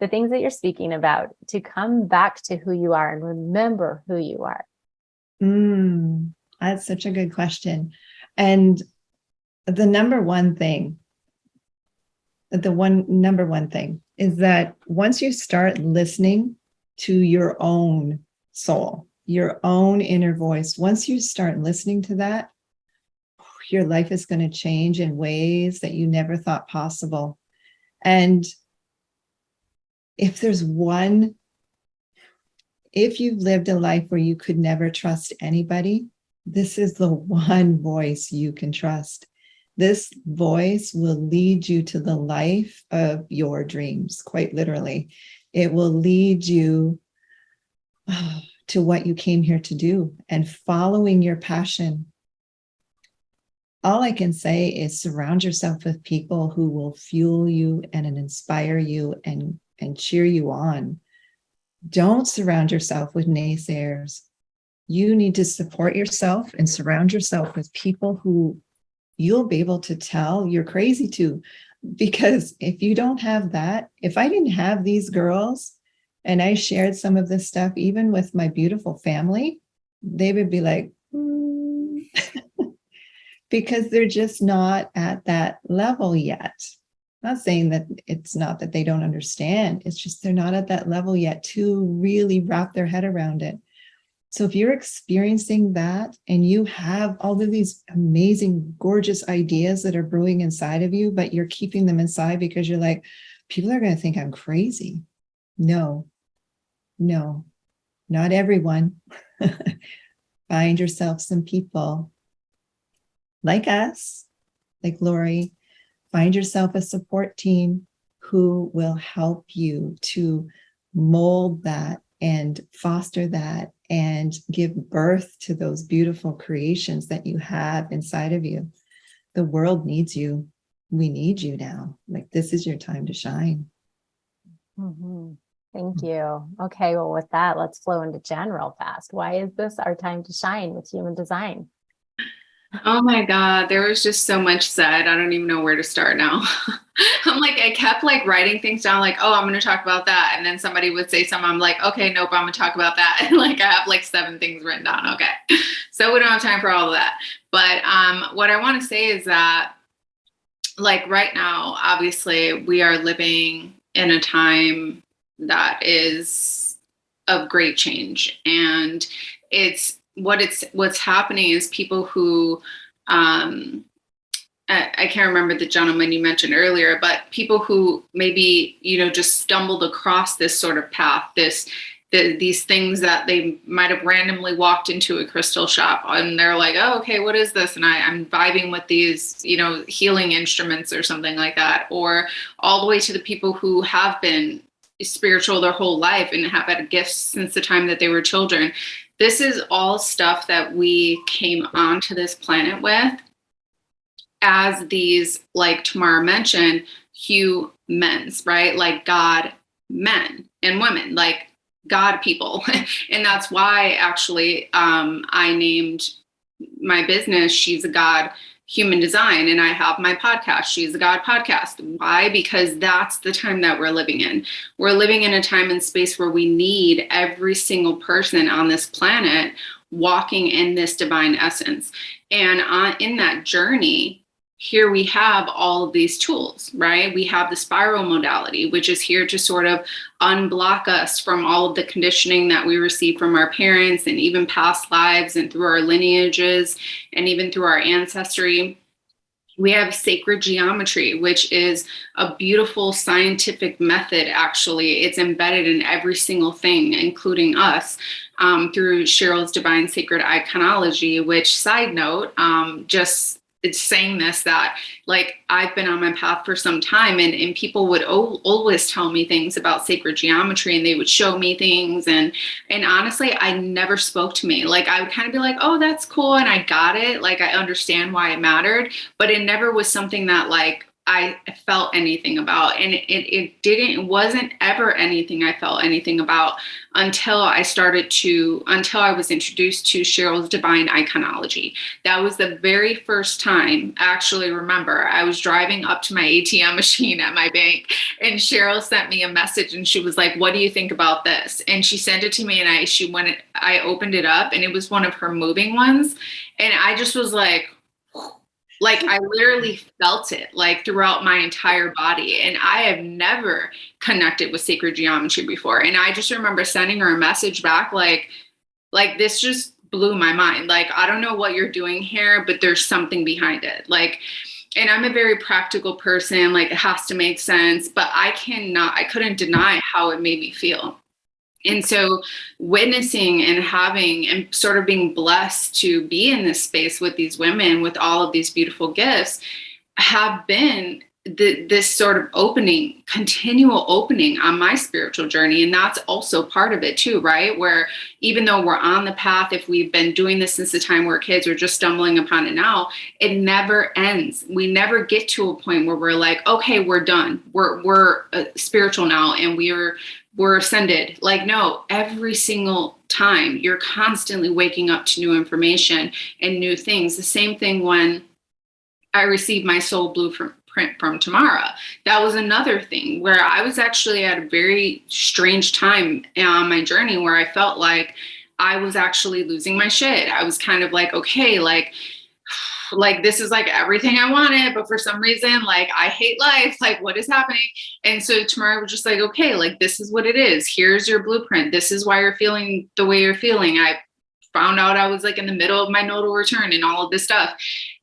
the things that you're speaking about to come back to who you are and remember who you are? That's such a good question. And the number one thing is that once you start listening to your own soul, your own inner voice, once you start listening to that, your life is going to change in ways that you never thought possible. And if you've lived a life where you could never trust anybody, this is the one voice you can trust. This voice will lead you to the life of your dreams, quite literally. It will lead you to what you came here to do and following your passion. All I can say is surround yourself with people who will fuel you and inspire you and cheer you on. Don't surround yourself with naysayers. You need to support yourself and surround yourself with people who you'll be able to tell you're crazy to. Because if you don't have that, if I didn't have these girls and I shared some of this stuff, even with my beautiful family, they would be like, because they're just not at that level yet. Not saying that it's not that they don't understand. It's just they're not at that level yet to really wrap their head around it. So if you're experiencing that and you have all of these amazing, gorgeous ideas that are brewing inside of you, but you're keeping them inside because you're like, people are going to think I'm crazy. No, not everyone. Find yourself some people like us, like Lori. Find yourself a support team who will help you to mold that and foster that and give birth to those beautiful creations that you have inside of you. The world needs you. We need you now. Like, this is your time to shine. Thank you. Okay, well, with that, let's flow into Jen real fast. Why is this our time to shine with human design? Oh my God, there was just so much said. I don't even know where to start now. I'm like, I kept like writing things down, like, oh, I'm going to talk about that. And then somebody would say something. I'm like, okay, nope, I'm going to talk about that. And like, I have like 7 things written down. Okay. So we don't have time for all of that. But what I want to say is that like right now, obviously we are living in a time that is of great change. And what's happening is people who, I can't remember the gentleman you mentioned earlier, but people who maybe, just stumbled across this sort of path, these things that they might have randomly walked into a crystal shop and they're like, oh, okay, what is this? And I'm vibing with these, healing instruments or something like that, or all the way to the people who have been spiritual their whole life and have had gifts since the time that they were children. This is all stuff that we came onto this planet with as these, like Tamara mentioned, humans, right? Like God men and women, like God people. And that's why actually I named my business She's a God Human Design, and I have my podcast, She's a God Podcast. Why? Because that's the time that we're living in. We're living in a time and space where we need every single person on this planet walking in this divine essence. And in that journey, here we have all of these tools, right? We have the spiral modality, which is here to sort of unblock us from all of the conditioning that we receive from our parents and even past lives and through our lineages and even through our ancestry. We have sacred geometry, which is a beautiful scientific method, actually. It's embedded in every single thing, including us, through Cheryl's Divine Sacred Iconology, which, side note, just it's saying this, that like I've been on my path for some time, and people would always tell me things about sacred geometry, and they would show me things, and honestly, I never spoke to me. Like I would kind of be like, oh, that's cool, and I got it, like I understand why it mattered, but it never was something that like I felt anything about. And it wasn't ever anything I felt anything about until I was introduced to Cheryl's Divine Iconology. That was the very first time, I actually remember, I was driving up to my ATM machine at my bank, and Cheryl sent me a message, and she was like, what do you think about this? And she sent it to me, and I opened it up, and it was one of her moving ones. And I just was like I literally felt it like throughout my entire body. And I have never connected with sacred geometry before. And I just remember sending her a message back, like this just blew my mind. Like, I don't know what you're doing here, but there's something behind it. Like, and I'm a very practical person. Like, it has to make sense, but I couldn't deny how it made me feel. And so witnessing and having and sort of being blessed to be in this space with these women with all of these beautiful gifts have been this sort of continual opening on my spiritual journey. And that's also part of it too, right? Where even though we're on the path, if we've been doing this since the time we're kids, we're just stumbling upon it now, it never ends. We never get to a point where we're like, okay, we're done. We're spiritual now, and we're ascended. Like, no, every single time you're constantly waking up to new information and new things. The same thing when I received my soul blueprint from Tamara. That was another thing where I was actually at a very strange time on my journey where I felt like I was actually losing my shit. I was kind of like, okay, like this is like everything I wanted, but for some reason, like I hate life, like what is happening? And so Tamara was just like, okay, like this is what it is. Here's your blueprint. This is why you're feeling the way you're feeling. I found out I was like in the middle of my nodal return and all of this stuff.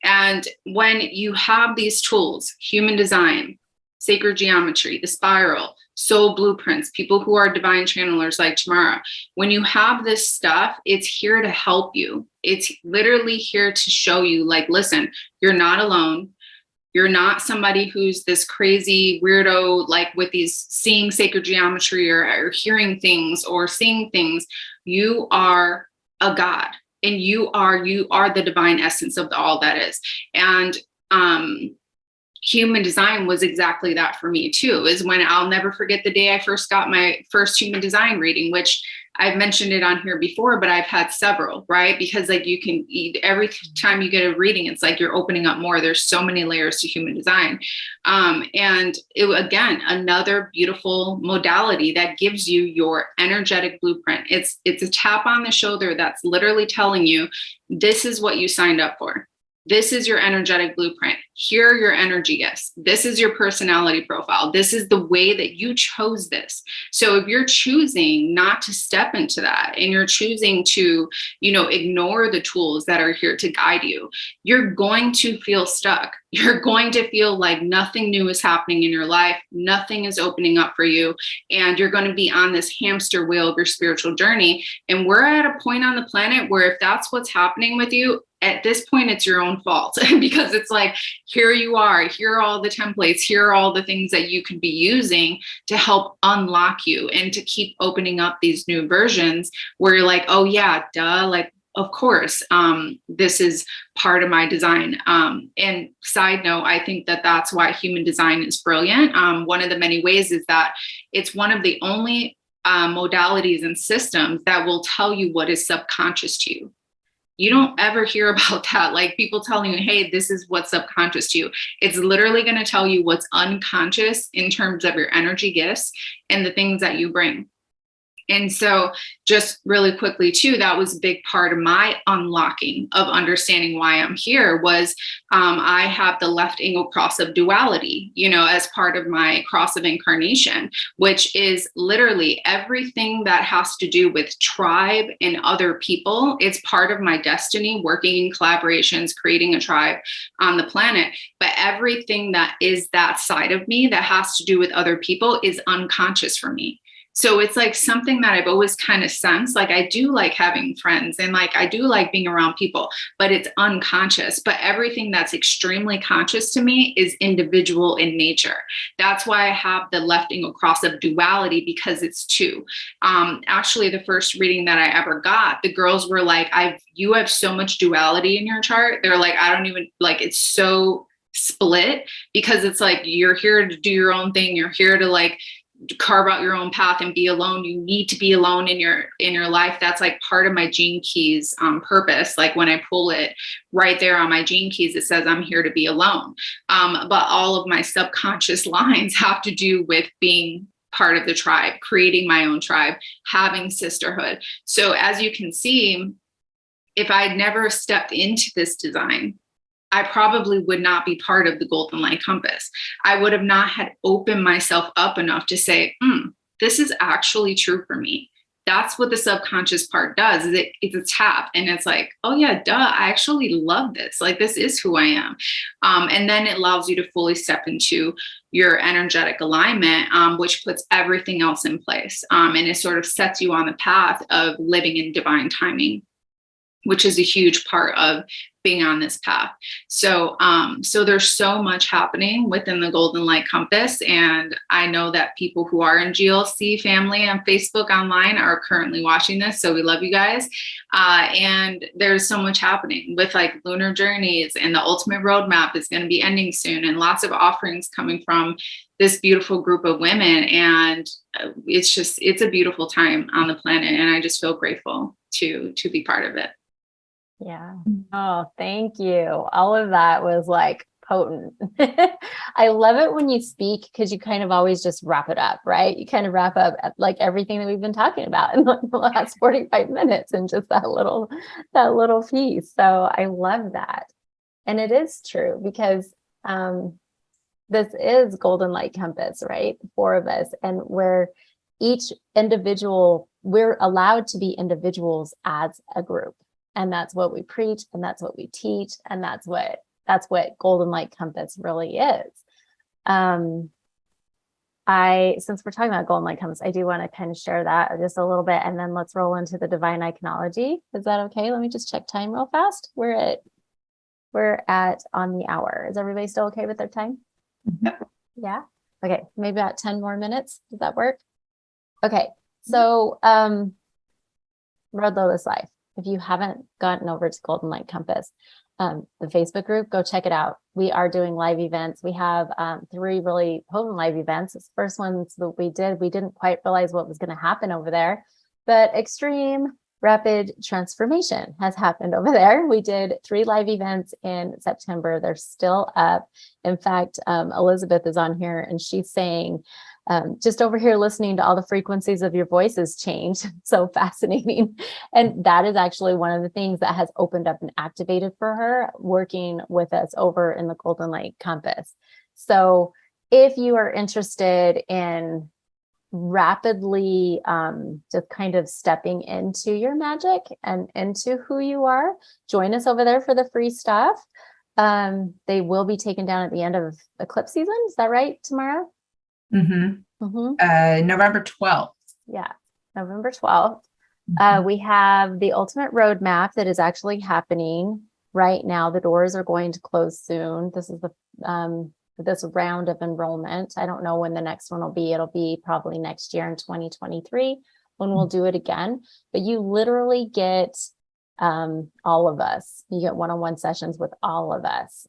And when you have these tools, human design, sacred geometry, the spiral, soul blueprints, people who are divine channelers like Tamara, when you have this stuff, it's here to help you. It's literally here to show you, like, listen, you're not alone. You're not somebody who's this crazy weirdo, like with these seeing sacred geometry or hearing things or seeing things. You are a God, and you are the divine essence of all that is. And human design was exactly that for me too, is when I'll never forget the day I first got my first human design reading, which I've mentioned it on here before, but I've had several, right? Because like you can every time you get a reading, it's like you're opening up more. There's so many layers to human design. And it, again, another beautiful modality that gives you your energetic blueprint. It's a tap on the shoulder that's literally telling you, this is what you signed up for. This is your energetic blueprint. Here are your energy gifts. This is your personality profile. This is the way that you chose this. So if you're choosing not to step into that, and you're choosing to, ignore the tools that are here to guide you, you're going to feel stuck. You're going to feel like nothing new is happening in your life. Nothing is opening up for you. And you're going to be on this hamster wheel of your spiritual journey. And we're at a point on the planet where if that's what's happening with you, at this point, it's your own fault because it's like, here you are, here are all the templates, here are all the things that you could be using to help unlock you and to keep opening up these new versions where you're like, oh yeah, duh, like, of course, this is part of my design. And side note, I think that that's why human design is brilliant. One of the many ways is that it's one of the only modalities and systems that will tell you what is subconscious to you. You don't ever hear about that. Like people telling you, hey, this is what's subconscious to you. It's literally going to tell you what's unconscious in terms of your energy gifts and the things that you bring. And so just really quickly too, that was a big part of my unlocking of understanding why I'm here was I have the left angle cross of duality, as part of my cross of incarnation, which is literally everything that has to do with tribe and other people. It's part of my destiny, working in collaborations, creating a tribe on the planet. But everything that is that side of me that has to do with other people is unconscious for me. So it's like something that I've always kind of sensed, like I do like having friends and like I do like being around people, but it's unconscious. But everything that's extremely conscious to me is individual in nature. That's why I have the left angle cross of duality, because it's two. Actually, the first reading that I ever got, the girls were like, you have so much duality in your chart. They're like, I don't even like, it's so split, because it's like, you're here to do your own thing. You're here to like carve out your own path and be alone. You need to be alone in your life. That's like part of my gene keys purpose. Like when I pull it right there on my gene keys, it says I'm here to be alone. But all of my subconscious lines have to do with being part of the tribe, creating my own tribe, having sisterhood. So as you can see, if I'd never stepped into this design, I probably would not be part of the Golden Light Compass. I would have not had opened myself up enough to say, this is actually true for me. That's what the subconscious part does. Is it's a tap and it's like, oh yeah, duh, I actually love this. Like this is who I am. And then it allows you to fully step into your energetic alignment, which puts everything else in place. And it sort of sets you on the path of living in divine timing, which is a huge part of being on this path. So there's so much happening within the Golden Light Compass. And I know that people who are in GLC family on Facebook online are currently watching this. So we love you guys. And there's so much happening with like lunar journeys, and the ultimate roadmap is going to be ending soon, and lots of offerings coming from this beautiful group of women. And it's a beautiful time on the planet. And I just feel grateful to be part of it. Yeah. Oh, thank you. All of that was like potent. I love it when you speak, because you kind of always just wrap it up, right? You kind of wrap up like everything that we've been talking about in like the last 45 minutes and just that little piece. So I love that. And it is true, because this is Golden Light Compass, right? 4 of us, and we're each individual, we're allowed to be individuals as a group. And that's what we preach, and that's what we teach, and that's what Golden Light Compass really is. Since we're talking about Golden Light Compass, I do want to kind of share that just a little bit, and then let's roll into the Divine Iconology. Is that okay? Let me just check time real fast. We're at on the hour. Is everybody still okay with their time? Yep. Yeah. Okay. Maybe about 10 more minutes. Does that work? Okay. So, Red Lotus Life. If you haven't gotten over to Golden Light Compass, the Facebook group, go check it out. We are doing live events. We have 3 really potent live events. This first ones that we didn't quite realize what was going to happen over there, but extreme rapid transformation has happened over there. We did 3 live events in September. They're still up. In fact, Elizabeth is on here and she's saying, just over here listening to all the frequencies of your voices change. So fascinating. And that is actually one of the things that has opened up and activated for her working with us over in the Golden Light Compass. So if you are interested in rapidly just kind of stepping into your magic and into who you are, join us over there for the free stuff. They will be taken down at the end of eclipse season. Is that right, Tamara? Mm-hmm. Mm-hmm. November 12th. Yeah, November 12th. Mm-hmm. We have the ultimate roadmap that is actually happening right now. The doors are going to close soon. This is this round of enrollment. I don't know when the next one will be. It'll be probably next year in 2023 when we'll do it again. But you literally get all of us. You get one-on-one sessions with all of us.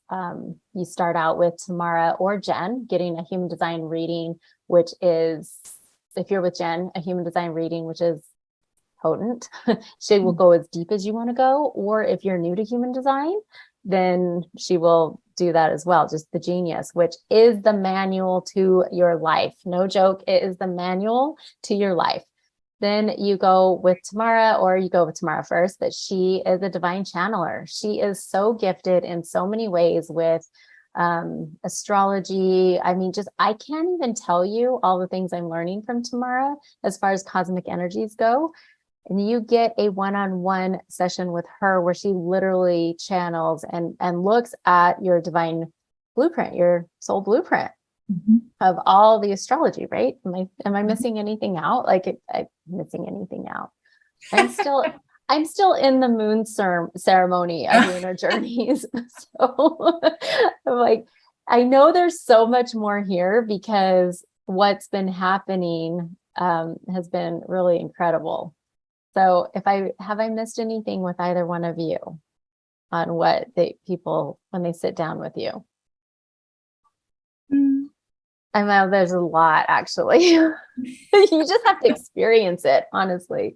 You start out with Tamara or Jen getting a human design reading, which is, if you're with Jen, a human design reading, which is potent. She will go as deep as you want to go. Or if you're new to human design, then she will do that as well. Just the genius, which is the manual to your life. No joke. It is the manual to your life. Then you go with Tamara, or you go with Tamara first, but she is a divine channeler. She is so gifted in so many ways with astrology. I mean, just I can't even tell you all the things I'm learning from Tamara as far as cosmic energies go. And you get a one-on-one session with her where she literally channels and looks at your divine blueprint, your soul blueprint of all the astrology, right? Am I missing anything out? Like I'm missing anything out. I'm still in the moon ceremony of lunar journeys. So I'm like, I know there's so much more here because what's been happening has been really incredible. So have I missed anything with either one of you on what people when they sit down with you? I know there's a lot actually. You just have to experience it, honestly.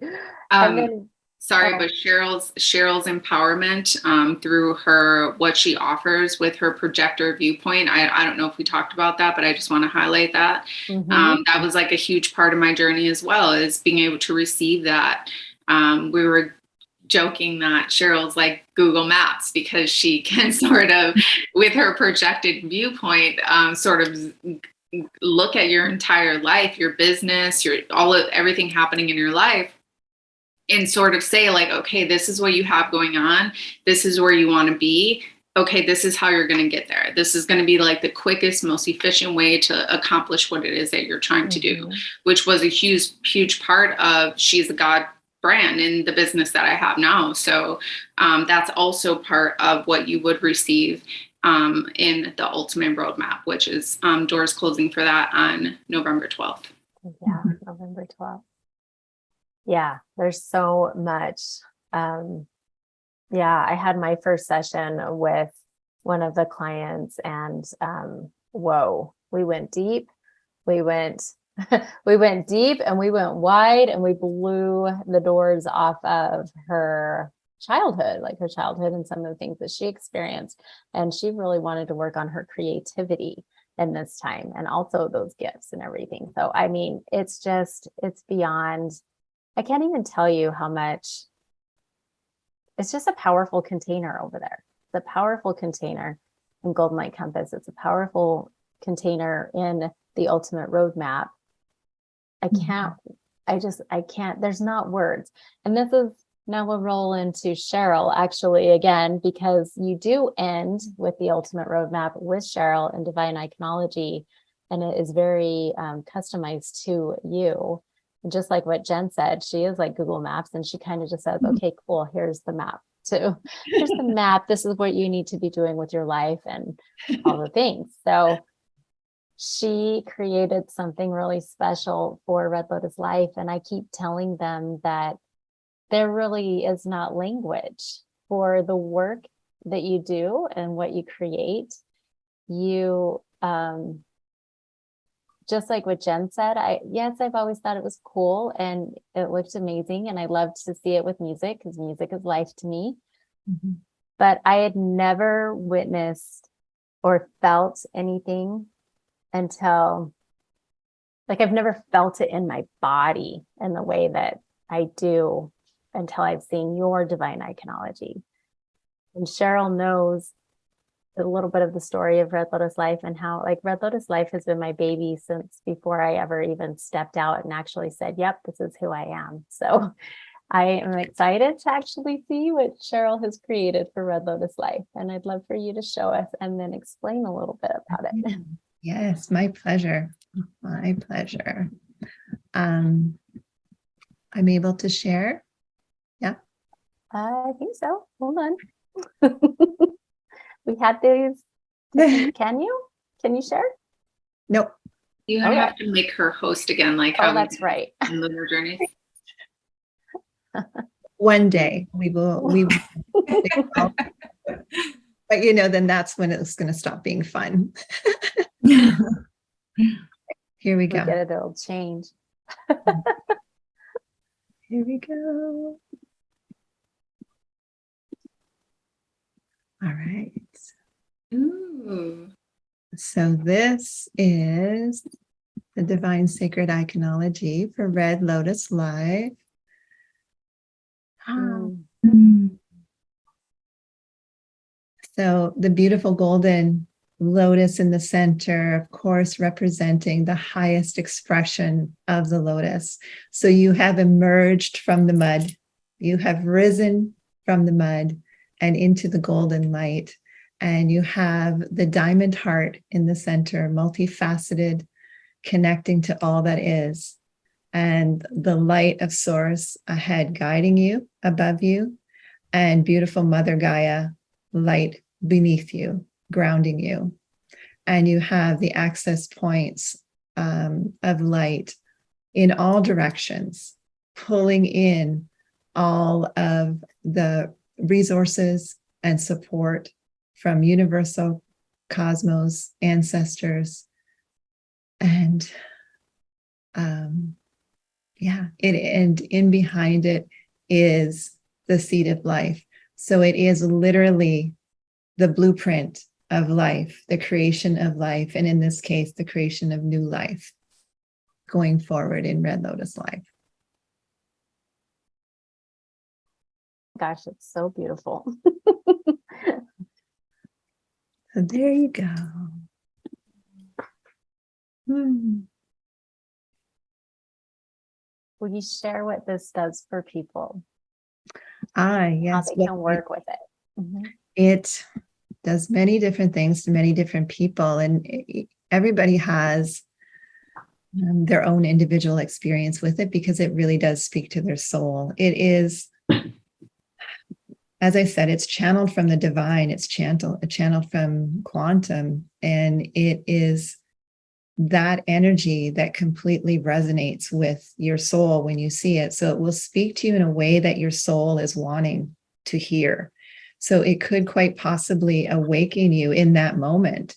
And then Sorry, but Cheryl's empowerment through her what she offers with her projector viewpoint. I don't know if we talked about that, but I just want to highlight that. That was like a huge part of my journey as well, is being able to receive that. We were joking that Cheryl's like Google Maps because she can sort of, with her projected viewpoint, sort of look at your entire life, your business, everything happening in your life, and sort of say like, okay, this is what you have going on. This is where you want to be. Okay, this is how you're going to get there. This is going to be like the quickest, most efficient way to accomplish what it is that you're trying to do, which was a huge, huge part of She's a God brand in the business that I have now. So that's also part of what you would receive in the ultimate roadmap, which is doors closing for that on November 12th. Yeah, November 12th. Yeah, there's so much. Yeah, I had my first session with one of the clients and whoa, we went deep. We went we went deep and we went wide and we blew the doors off of her childhood, like her childhood and some of the things that she experienced. And she really wanted to work on her creativity in this time and also those gifts and everything. So, I mean, it's beyond, I can't even tell you how much. It's just a powerful container over there. It's a powerful container in Golden Light Compass. It's a powerful container in the ultimate roadmap. I can't, there's not words. And this is, now we'll roll into Cheryl actually again, because you do end with the ultimate roadmap with Cheryl and Divine Iconology. And it is very customized to you. And just like what Jen said, she is like Google Maps and she kind of just says, okay, cool, here's the map too. Here's the map. This is what you need to be doing with your life and all the things. So she created something really special for Red Lotus Life. And I keep telling them that there really is not language for the work that you do and what you create. You, just like what Jen said, I've always thought it was cool and it looked amazing. And I loved to see it with music because music is life to me. But I had never witnessed or felt anything until, like, I've never felt it in my body in the way that I do until I've seen your Divine Iconology. And Cheryl knows a little bit of the story of Red Lotus Life and how, like, Red Lotus Life has been my baby since before I ever even stepped out and actually said, yep, this is who I am. So I am excited to actually see what Cheryl has created for Red Lotus Life. And I'd love for you to show us and then explain a little bit about it. Yes, my pleasure. My pleasure. I'm able to share. Yeah. I think so. Hold on. We had these. Can you share? Nope. You have to make her host again, like how that's right. in Lunar Journeys. One day we will. But then that's when it's going to stop being fun. Here we go. Get it, it'll change. Here we go. All right. Ooh. So this is the Divine Sacred Iconology for Red Lotus Life. Mm. So the beautiful golden lotus in the center, of course, representing the highest expression of the lotus. So you have emerged from the mud, you have risen from the mud and into the golden light. And you have the diamond heart in the center, multifaceted, connecting to all that is. And the light of source ahead, guiding you, above you, and beautiful Mother Gaia light beneath you, grounding you. And you have the access points of light in all directions, pulling in all of the resources and support from universal cosmos, ancestors, and and in behind it is the seed of life. So it is literally the blueprint of life, the creation of life, and in this case, the creation of new life going forward in Red Lotus Life. Gosh, it's so beautiful. So there you go. Will you share what this does for people? Ah, How yes. they can work with it? Mhm. It does many different things to many different people, and everybody has their own individual experience with it because it really does speak to their soul. It is, as I said, it's channeled from the divine, it's channeled from quantum, and it is that energy that completely resonates with your soul when you see it. So it will speak to you in a way that your soul is wanting to hear. So it could quite possibly awaken you in that moment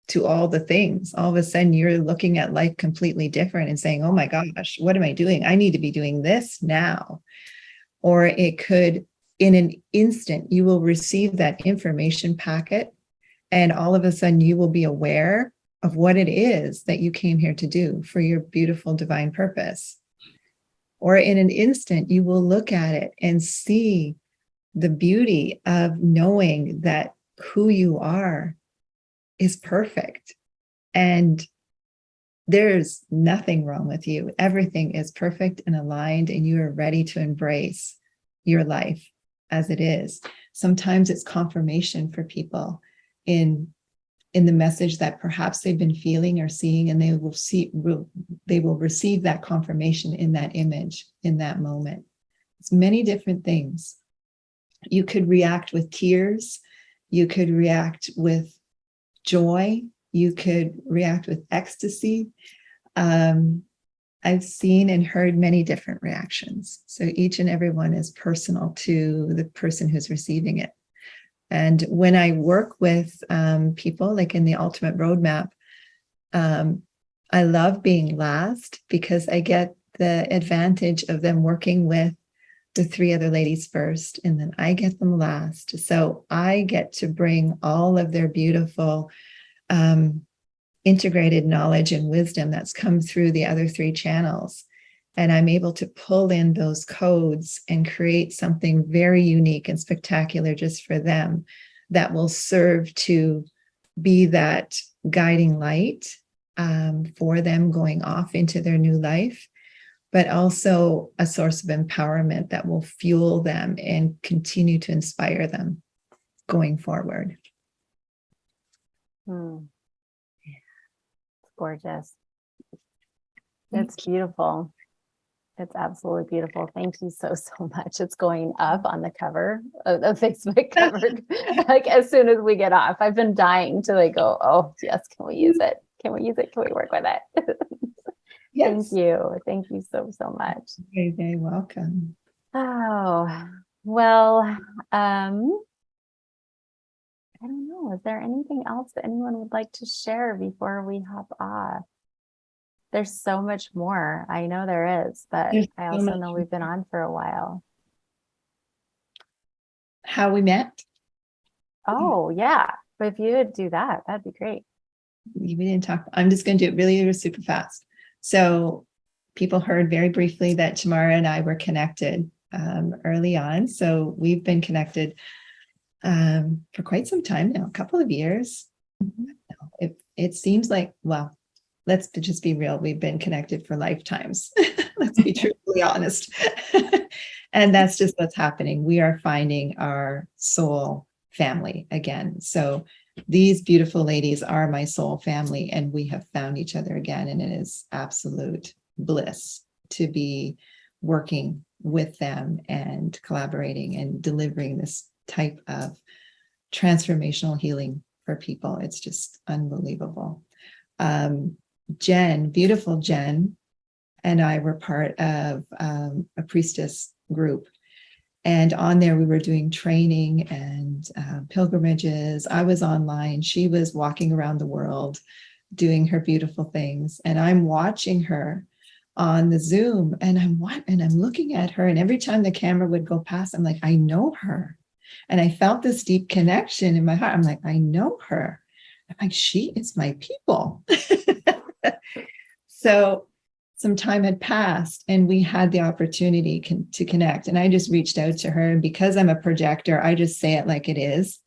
to all the things. All of a sudden, you're looking at life completely different and saying, oh my gosh, what am I doing? I need to be doing this now. Or it could, in an instant, you will receive that information packet, and all of a sudden, you will be aware of what it is that you came here to do for your beautiful divine purpose. Or in an instant, you will look at it and see the beauty of knowing that who you are is perfect and there's nothing wrong with you. Everything is perfect and aligned, and you are ready to embrace your life as it is. Sometimes it's confirmation for people in the message that perhaps they've been feeling or seeing, and they will receive that confirmation in that image, in that moment. It's many different things. You could react with tears. You could react with joy. You could react with ecstasy. I've seen and heard many different reactions. So each and every one is personal to the person who's receiving it. And when I work with people, like in the Ultimate Roadmap, I love being last because I get the advantage of them working with the three other ladies first, and then I get them last. So I get to bring all of their beautiful integrated knowledge and wisdom that's come through the other three channels. And I'm able to pull in those codes and create something very unique and spectacular just for them that will serve to be that guiding light for them going off into their new life, but also a source of empowerment that will fuel them and continue to inspire them going forward. It's gorgeous. It's beautiful. It's absolutely beautiful. Thank you so much. It's going up on the cover of the Facebook cover, like as soon as we get off. I've been dying to like go, oh yes, can we use it? Can we use it? Can we work with it? Yes. Thank you. Thank you so much. Very, very welcome. Oh, well, I don't know. Is there anything else that anyone would like to share before we hop off? There's so much more. I know there is, but There's I so also much know we've been on for a while. How we met. Oh, yeah. But if you would do that, that'd be great. We didn't talk. I'm just going to do it really super fast. So people heard very briefly that Tamara and I were connected early on. So we've been connected for quite some time now, a couple of years. It seems like, well, let's just be real. We've been connected for lifetimes. Let's be truthfully honest. And that's just what's happening. We are finding our soul family again. So these beautiful ladies are my soul family, and we have found each other again. And it is absolute bliss to be working with them and collaborating and delivering this type of transformational healing for people. It's just unbelievable. Jen, beautiful Jen, and I were part of a priestess group. And on there, we were doing training and pilgrimages. I was online. She was walking around the world doing her beautiful things. And I'm watching her on the Zoom, and I'm looking at her. And every time the camera would go past, I'm like, I know her. And I felt this deep connection in my heart. I'm like, I know her. I'm like, she is my people. So some time had passed and we had the opportunity to connect. And I just reached out to her. And because I'm a projector, I just say it like it is.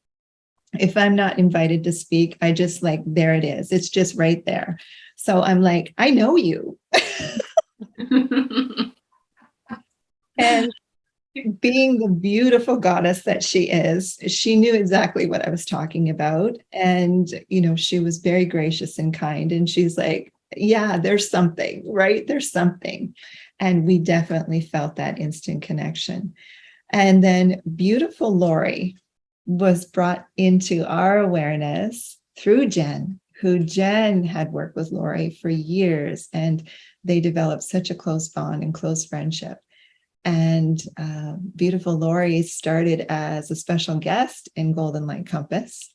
If I'm not invited to speak, I just like, there it is. It's just right there. So I'm like, I know you. And being the beautiful goddess that she is, she knew exactly what I was talking about. And, she was very gracious and kind. And she's like, yeah, there's something, right? There's something. And we definitely felt that instant connection. And then beautiful Lori was brought into our awareness through Jen, who Jen had worked with Lori for years. And they developed such a close bond and close friendship. And beautiful Lori started as a special guest in Golden Light Compass.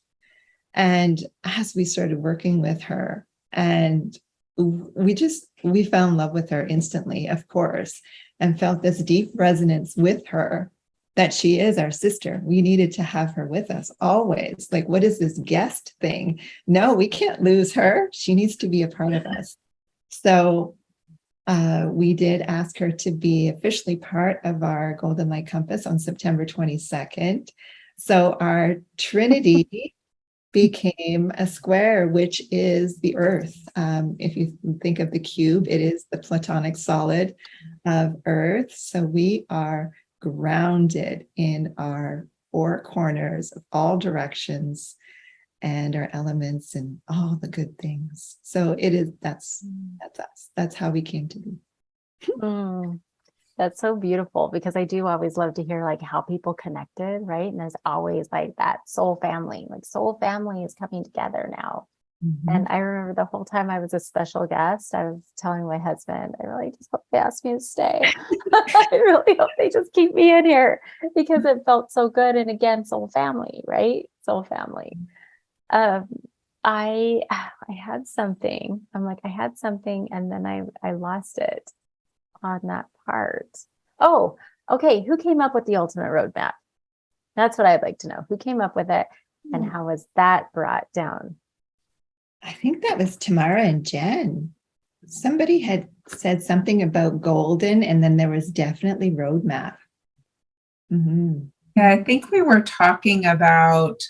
And as we started working with her, and we fell in love with her instantly, of course, and felt this deep resonance with her that she is our sister. We needed to have her with us always. Like, what is this guest thing? No, we can't lose her. She needs to be a part of us. So we did ask her to be officially part of our Golden Light Compass on September 22nd. So our Trinity became a square, which is the earth. If you think of the cube, it is the platonic solid of earth. So we are grounded in our four corners of all directions and our elements and all the good things. So that's us. That's how we came to be. That's so beautiful, because I do always love to hear like how people connected, right? And there's always like that soul family, like soul family is coming together now. Mm-hmm. And I remember the whole time I was a special guest, I was telling my husband, I really just hope they ask me to stay. I really hope they just keep me in here, because it felt so good. And again, soul family, right? Soul family. I had something. I'm like, I had something, and then I lost it on that part. Oh, okay. Who came up with the ultimate roadmap? That's what I'd like to know. Who came up with it, and how was that brought down? I think that was Tamara and Jen. Somebody had said something about golden, and then there was definitely roadmap. Mm-hmm. Yeah, I think we were talking about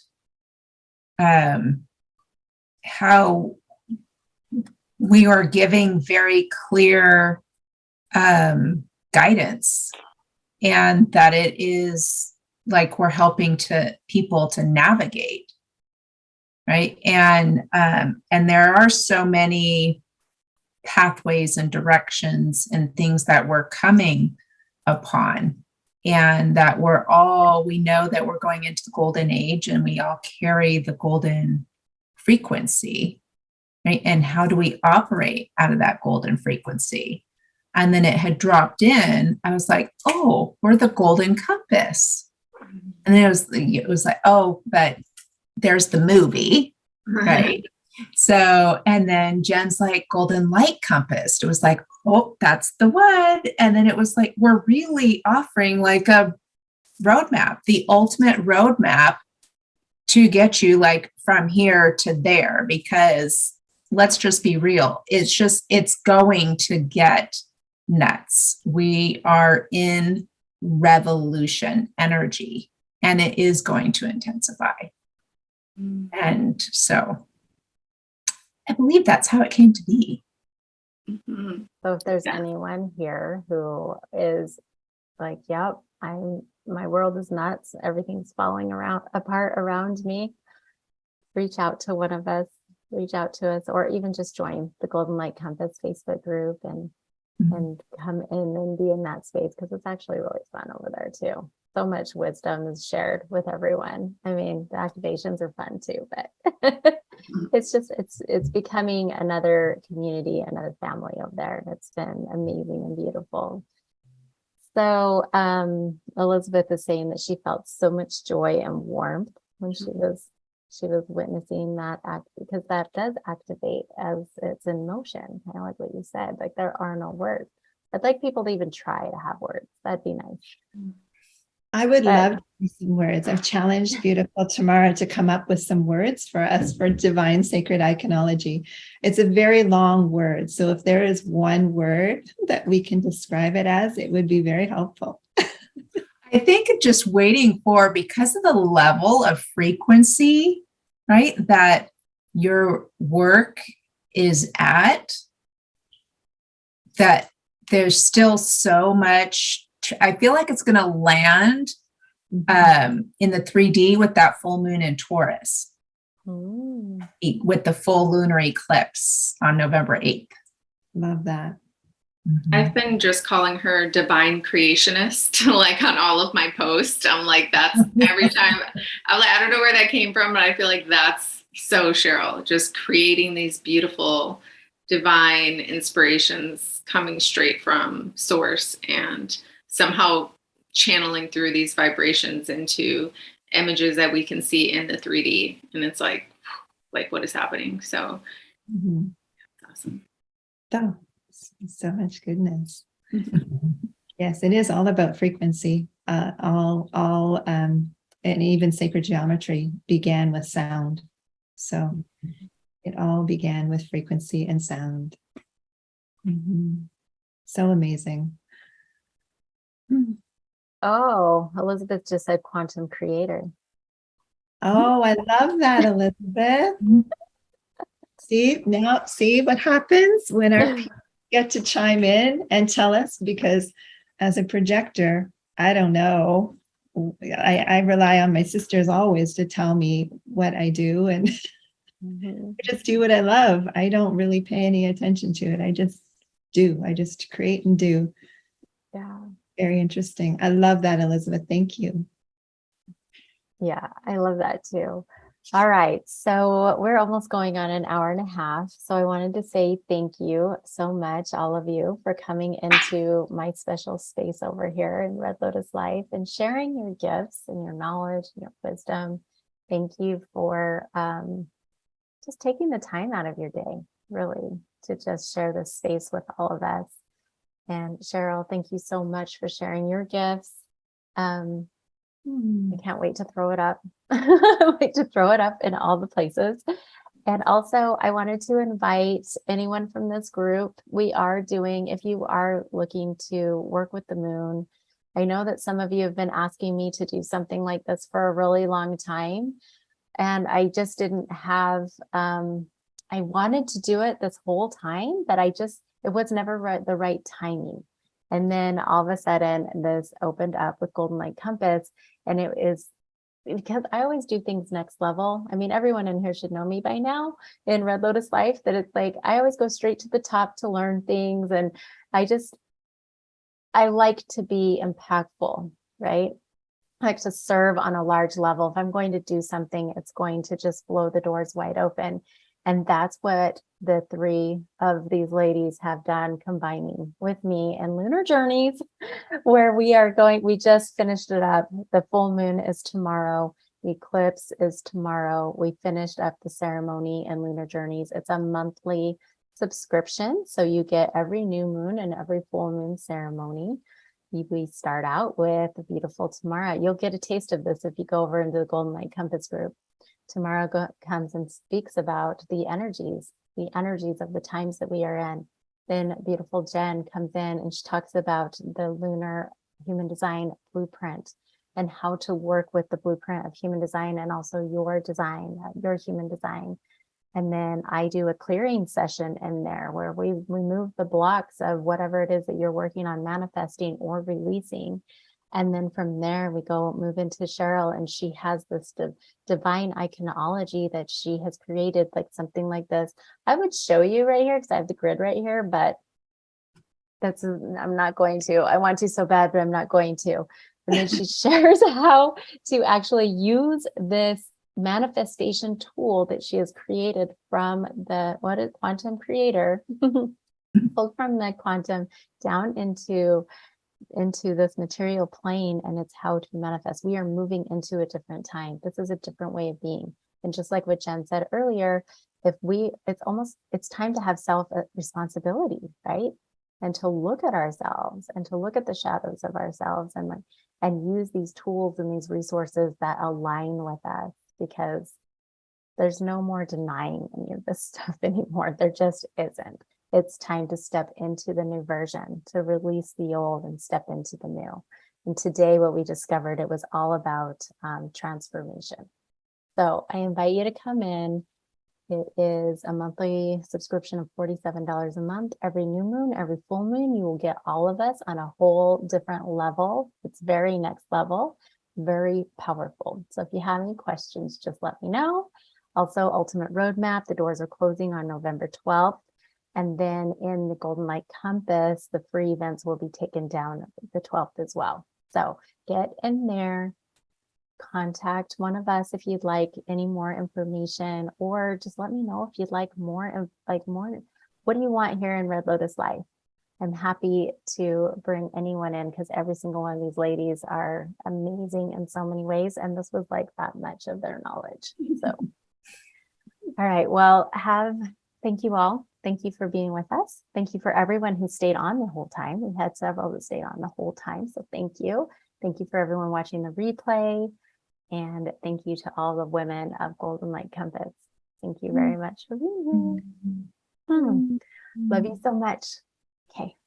how we are giving very clear guidance, and that it is like we're helping people to navigate, right? And there are so many pathways and directions and things that we're coming upon, and that we know that we're going into the golden age, and we all carry the golden frequency, right? And how do we operate out of that golden frequency? And then it had dropped in. I was like, oh, we're the golden compass. And then it was like, oh, but there's the movie, right? So, and then Jen's like, golden light compass. It was like, oh, that's the one. And then it was like, we're really offering like a roadmap, the ultimate roadmap to get you like from here to there, because let's just be real. It's going to get nuts. We are in revolution energy, and it is going to intensify. And so I believe that's how it came to be. Mhm. So if there's anyone here who is like, yep, my world is nuts, everything's falling apart around me, reach out to one of us, reach out to us, or even just join the Golden Light Compass Facebook group and come in and be in that space, because it's actually really fun over there too. So much wisdom is shared with everyone. I mean, the activations are fun too, but it's becoming another community, another family over there. And it's been amazing and beautiful. So Elizabeth is saying that she felt so much joy and warmth when she was witnessing that act, because that does activate as it's in motion, kind of like what you said. Like, there are no words. I'd like people to even try to have words. That'd be nice. I would But- love to see some words. I've challenged beautiful Tamara to come up with some words for us for Divine Sacred Iconology. It's a very long word. So if there is one word that we can describe it as, it would be very helpful. I think just waiting for, because of the level of frequency, right, that your work is at, that there's still so much. I feel like it's going to land in the 3D with that full moon in Taurus, with the full lunar eclipse on November 8th. Love that. I've been just calling her divine creationist, like on all of my posts. I'm like, that's every time. I'm like, I don't know where that came from, but I feel like that's so Cheryl, just creating these beautiful divine inspirations coming straight from source and somehow channeling through these vibrations into images that we can see in the 3D. And it's like what is happening? So awesome. Oh, so much goodness. Yes, it is all about frequency. And even sacred geometry began with sound. So it all began with frequency and sound. So amazing. Oh, Elizabeth just said quantum creator. Oh, I love that, Elizabeth. See what happens when our people get to chime in and tell us, because as a projector, I don't know. I rely on my sisters always to tell me what I do, and I just do what I love. I don't really pay any attention to it. I just do. I just create and do. Yeah. Very interesting. I love that, Elizabeth. Thank you. Yeah, I love that too. All right. So we're almost going on an hour and a half. So I wanted to say thank you so much, all of you, for coming into my special space over here in Red Lotus Life and sharing your gifts and your knowledge and your wisdom. Thank you for just taking the time out of your day, really, to just share this space with all of us. And Cheryl, thank you so much for sharing your gifts. I can't wait to throw it up. Wait to throw it up in all the places. And also, I wanted to invite anyone from this group. We are doing, if you are looking to work with the moon, I know that some of you have been asking me to do something like this for a really long time. And I just didn't have, I wanted to do it this whole time, but it was never the right timing. And then all of a sudden this opened up with Golden Light Compass, and it is because I always do things next level. I mean, everyone in here should know me by now in Red Lotus Life, that it's like, I always go straight to the top to learn things. And I like to be impactful, right? I like to serve on a large level. If I'm going to do something, it's going to just blow the doors wide open. And that's what the three of these ladies have done, combining with me and Lunar Journeys, where we just finished it up. The full moon is tomorrow. The eclipse is tomorrow. We finished up the ceremony and Lunar Journeys. It's a monthly subscription. So you get every new moon and every full moon ceremony. We start out with a beautiful Tamara. You'll get a taste of this if you go over into the Golden Light Compass group. Tamara comes and speaks about the energies the energies of the times that we are in. Then beautiful Jen comes in and she talks about the lunar human design blueprint and how to work with the blueprint of human design and also your design, your human design. And then I do a clearing session in there where we remove the blocks of whatever it is that you're working on manifesting or releasing. And then from there, we move into Cheryl, and she has this divine iconology that she has created, like something like this. I would show you right here because I have the grid right here, but I'm not going to. I want to so bad, but I'm not going to. And then she shares how to actually use this manifestation tool that she has created from the quantum creator, pulled from the quantum down into this material plane, and it's how to manifest. We are moving into a different time. This is a different way of being. And just like what Jen said earlier, it's time to have self responsibility, right? And to look at ourselves and to look at the shadows of ourselves and use these tools and these resources that align with us, because there's no more denying any of this stuff anymore. There just isn't. It's time to step into the new version, to release the old and step into the new. And today, what we discovered, it was all about transformation. So I invite you to come in. It is a monthly subscription of $47 a month. Every new moon, every full moon, you will get all of us on a whole different level. It's very next level, very powerful. So if you have any questions, just let me know. Also, Ultimate Roadmap, the doors are closing on November 12th. And then in the Golden Light Compass, the free events will be taken down the 12th as well. So get in there, contact one of us if you'd like any more information, or just let me know if you'd like more. What do you want here in Red Lotus Life? I'm happy to bring anyone in because every single one of these ladies are amazing in so many ways. And this was like that much of their knowledge. So, all right. Well, thank you all. Thank you for being with us. Thank you for everyone who stayed on the whole time. We had several that stayed on the whole time. So thank you. Thank you for everyone watching the replay. And thank you to all the women of Golden Light Compass. Thank you very much for being here. Love you so much. Okay.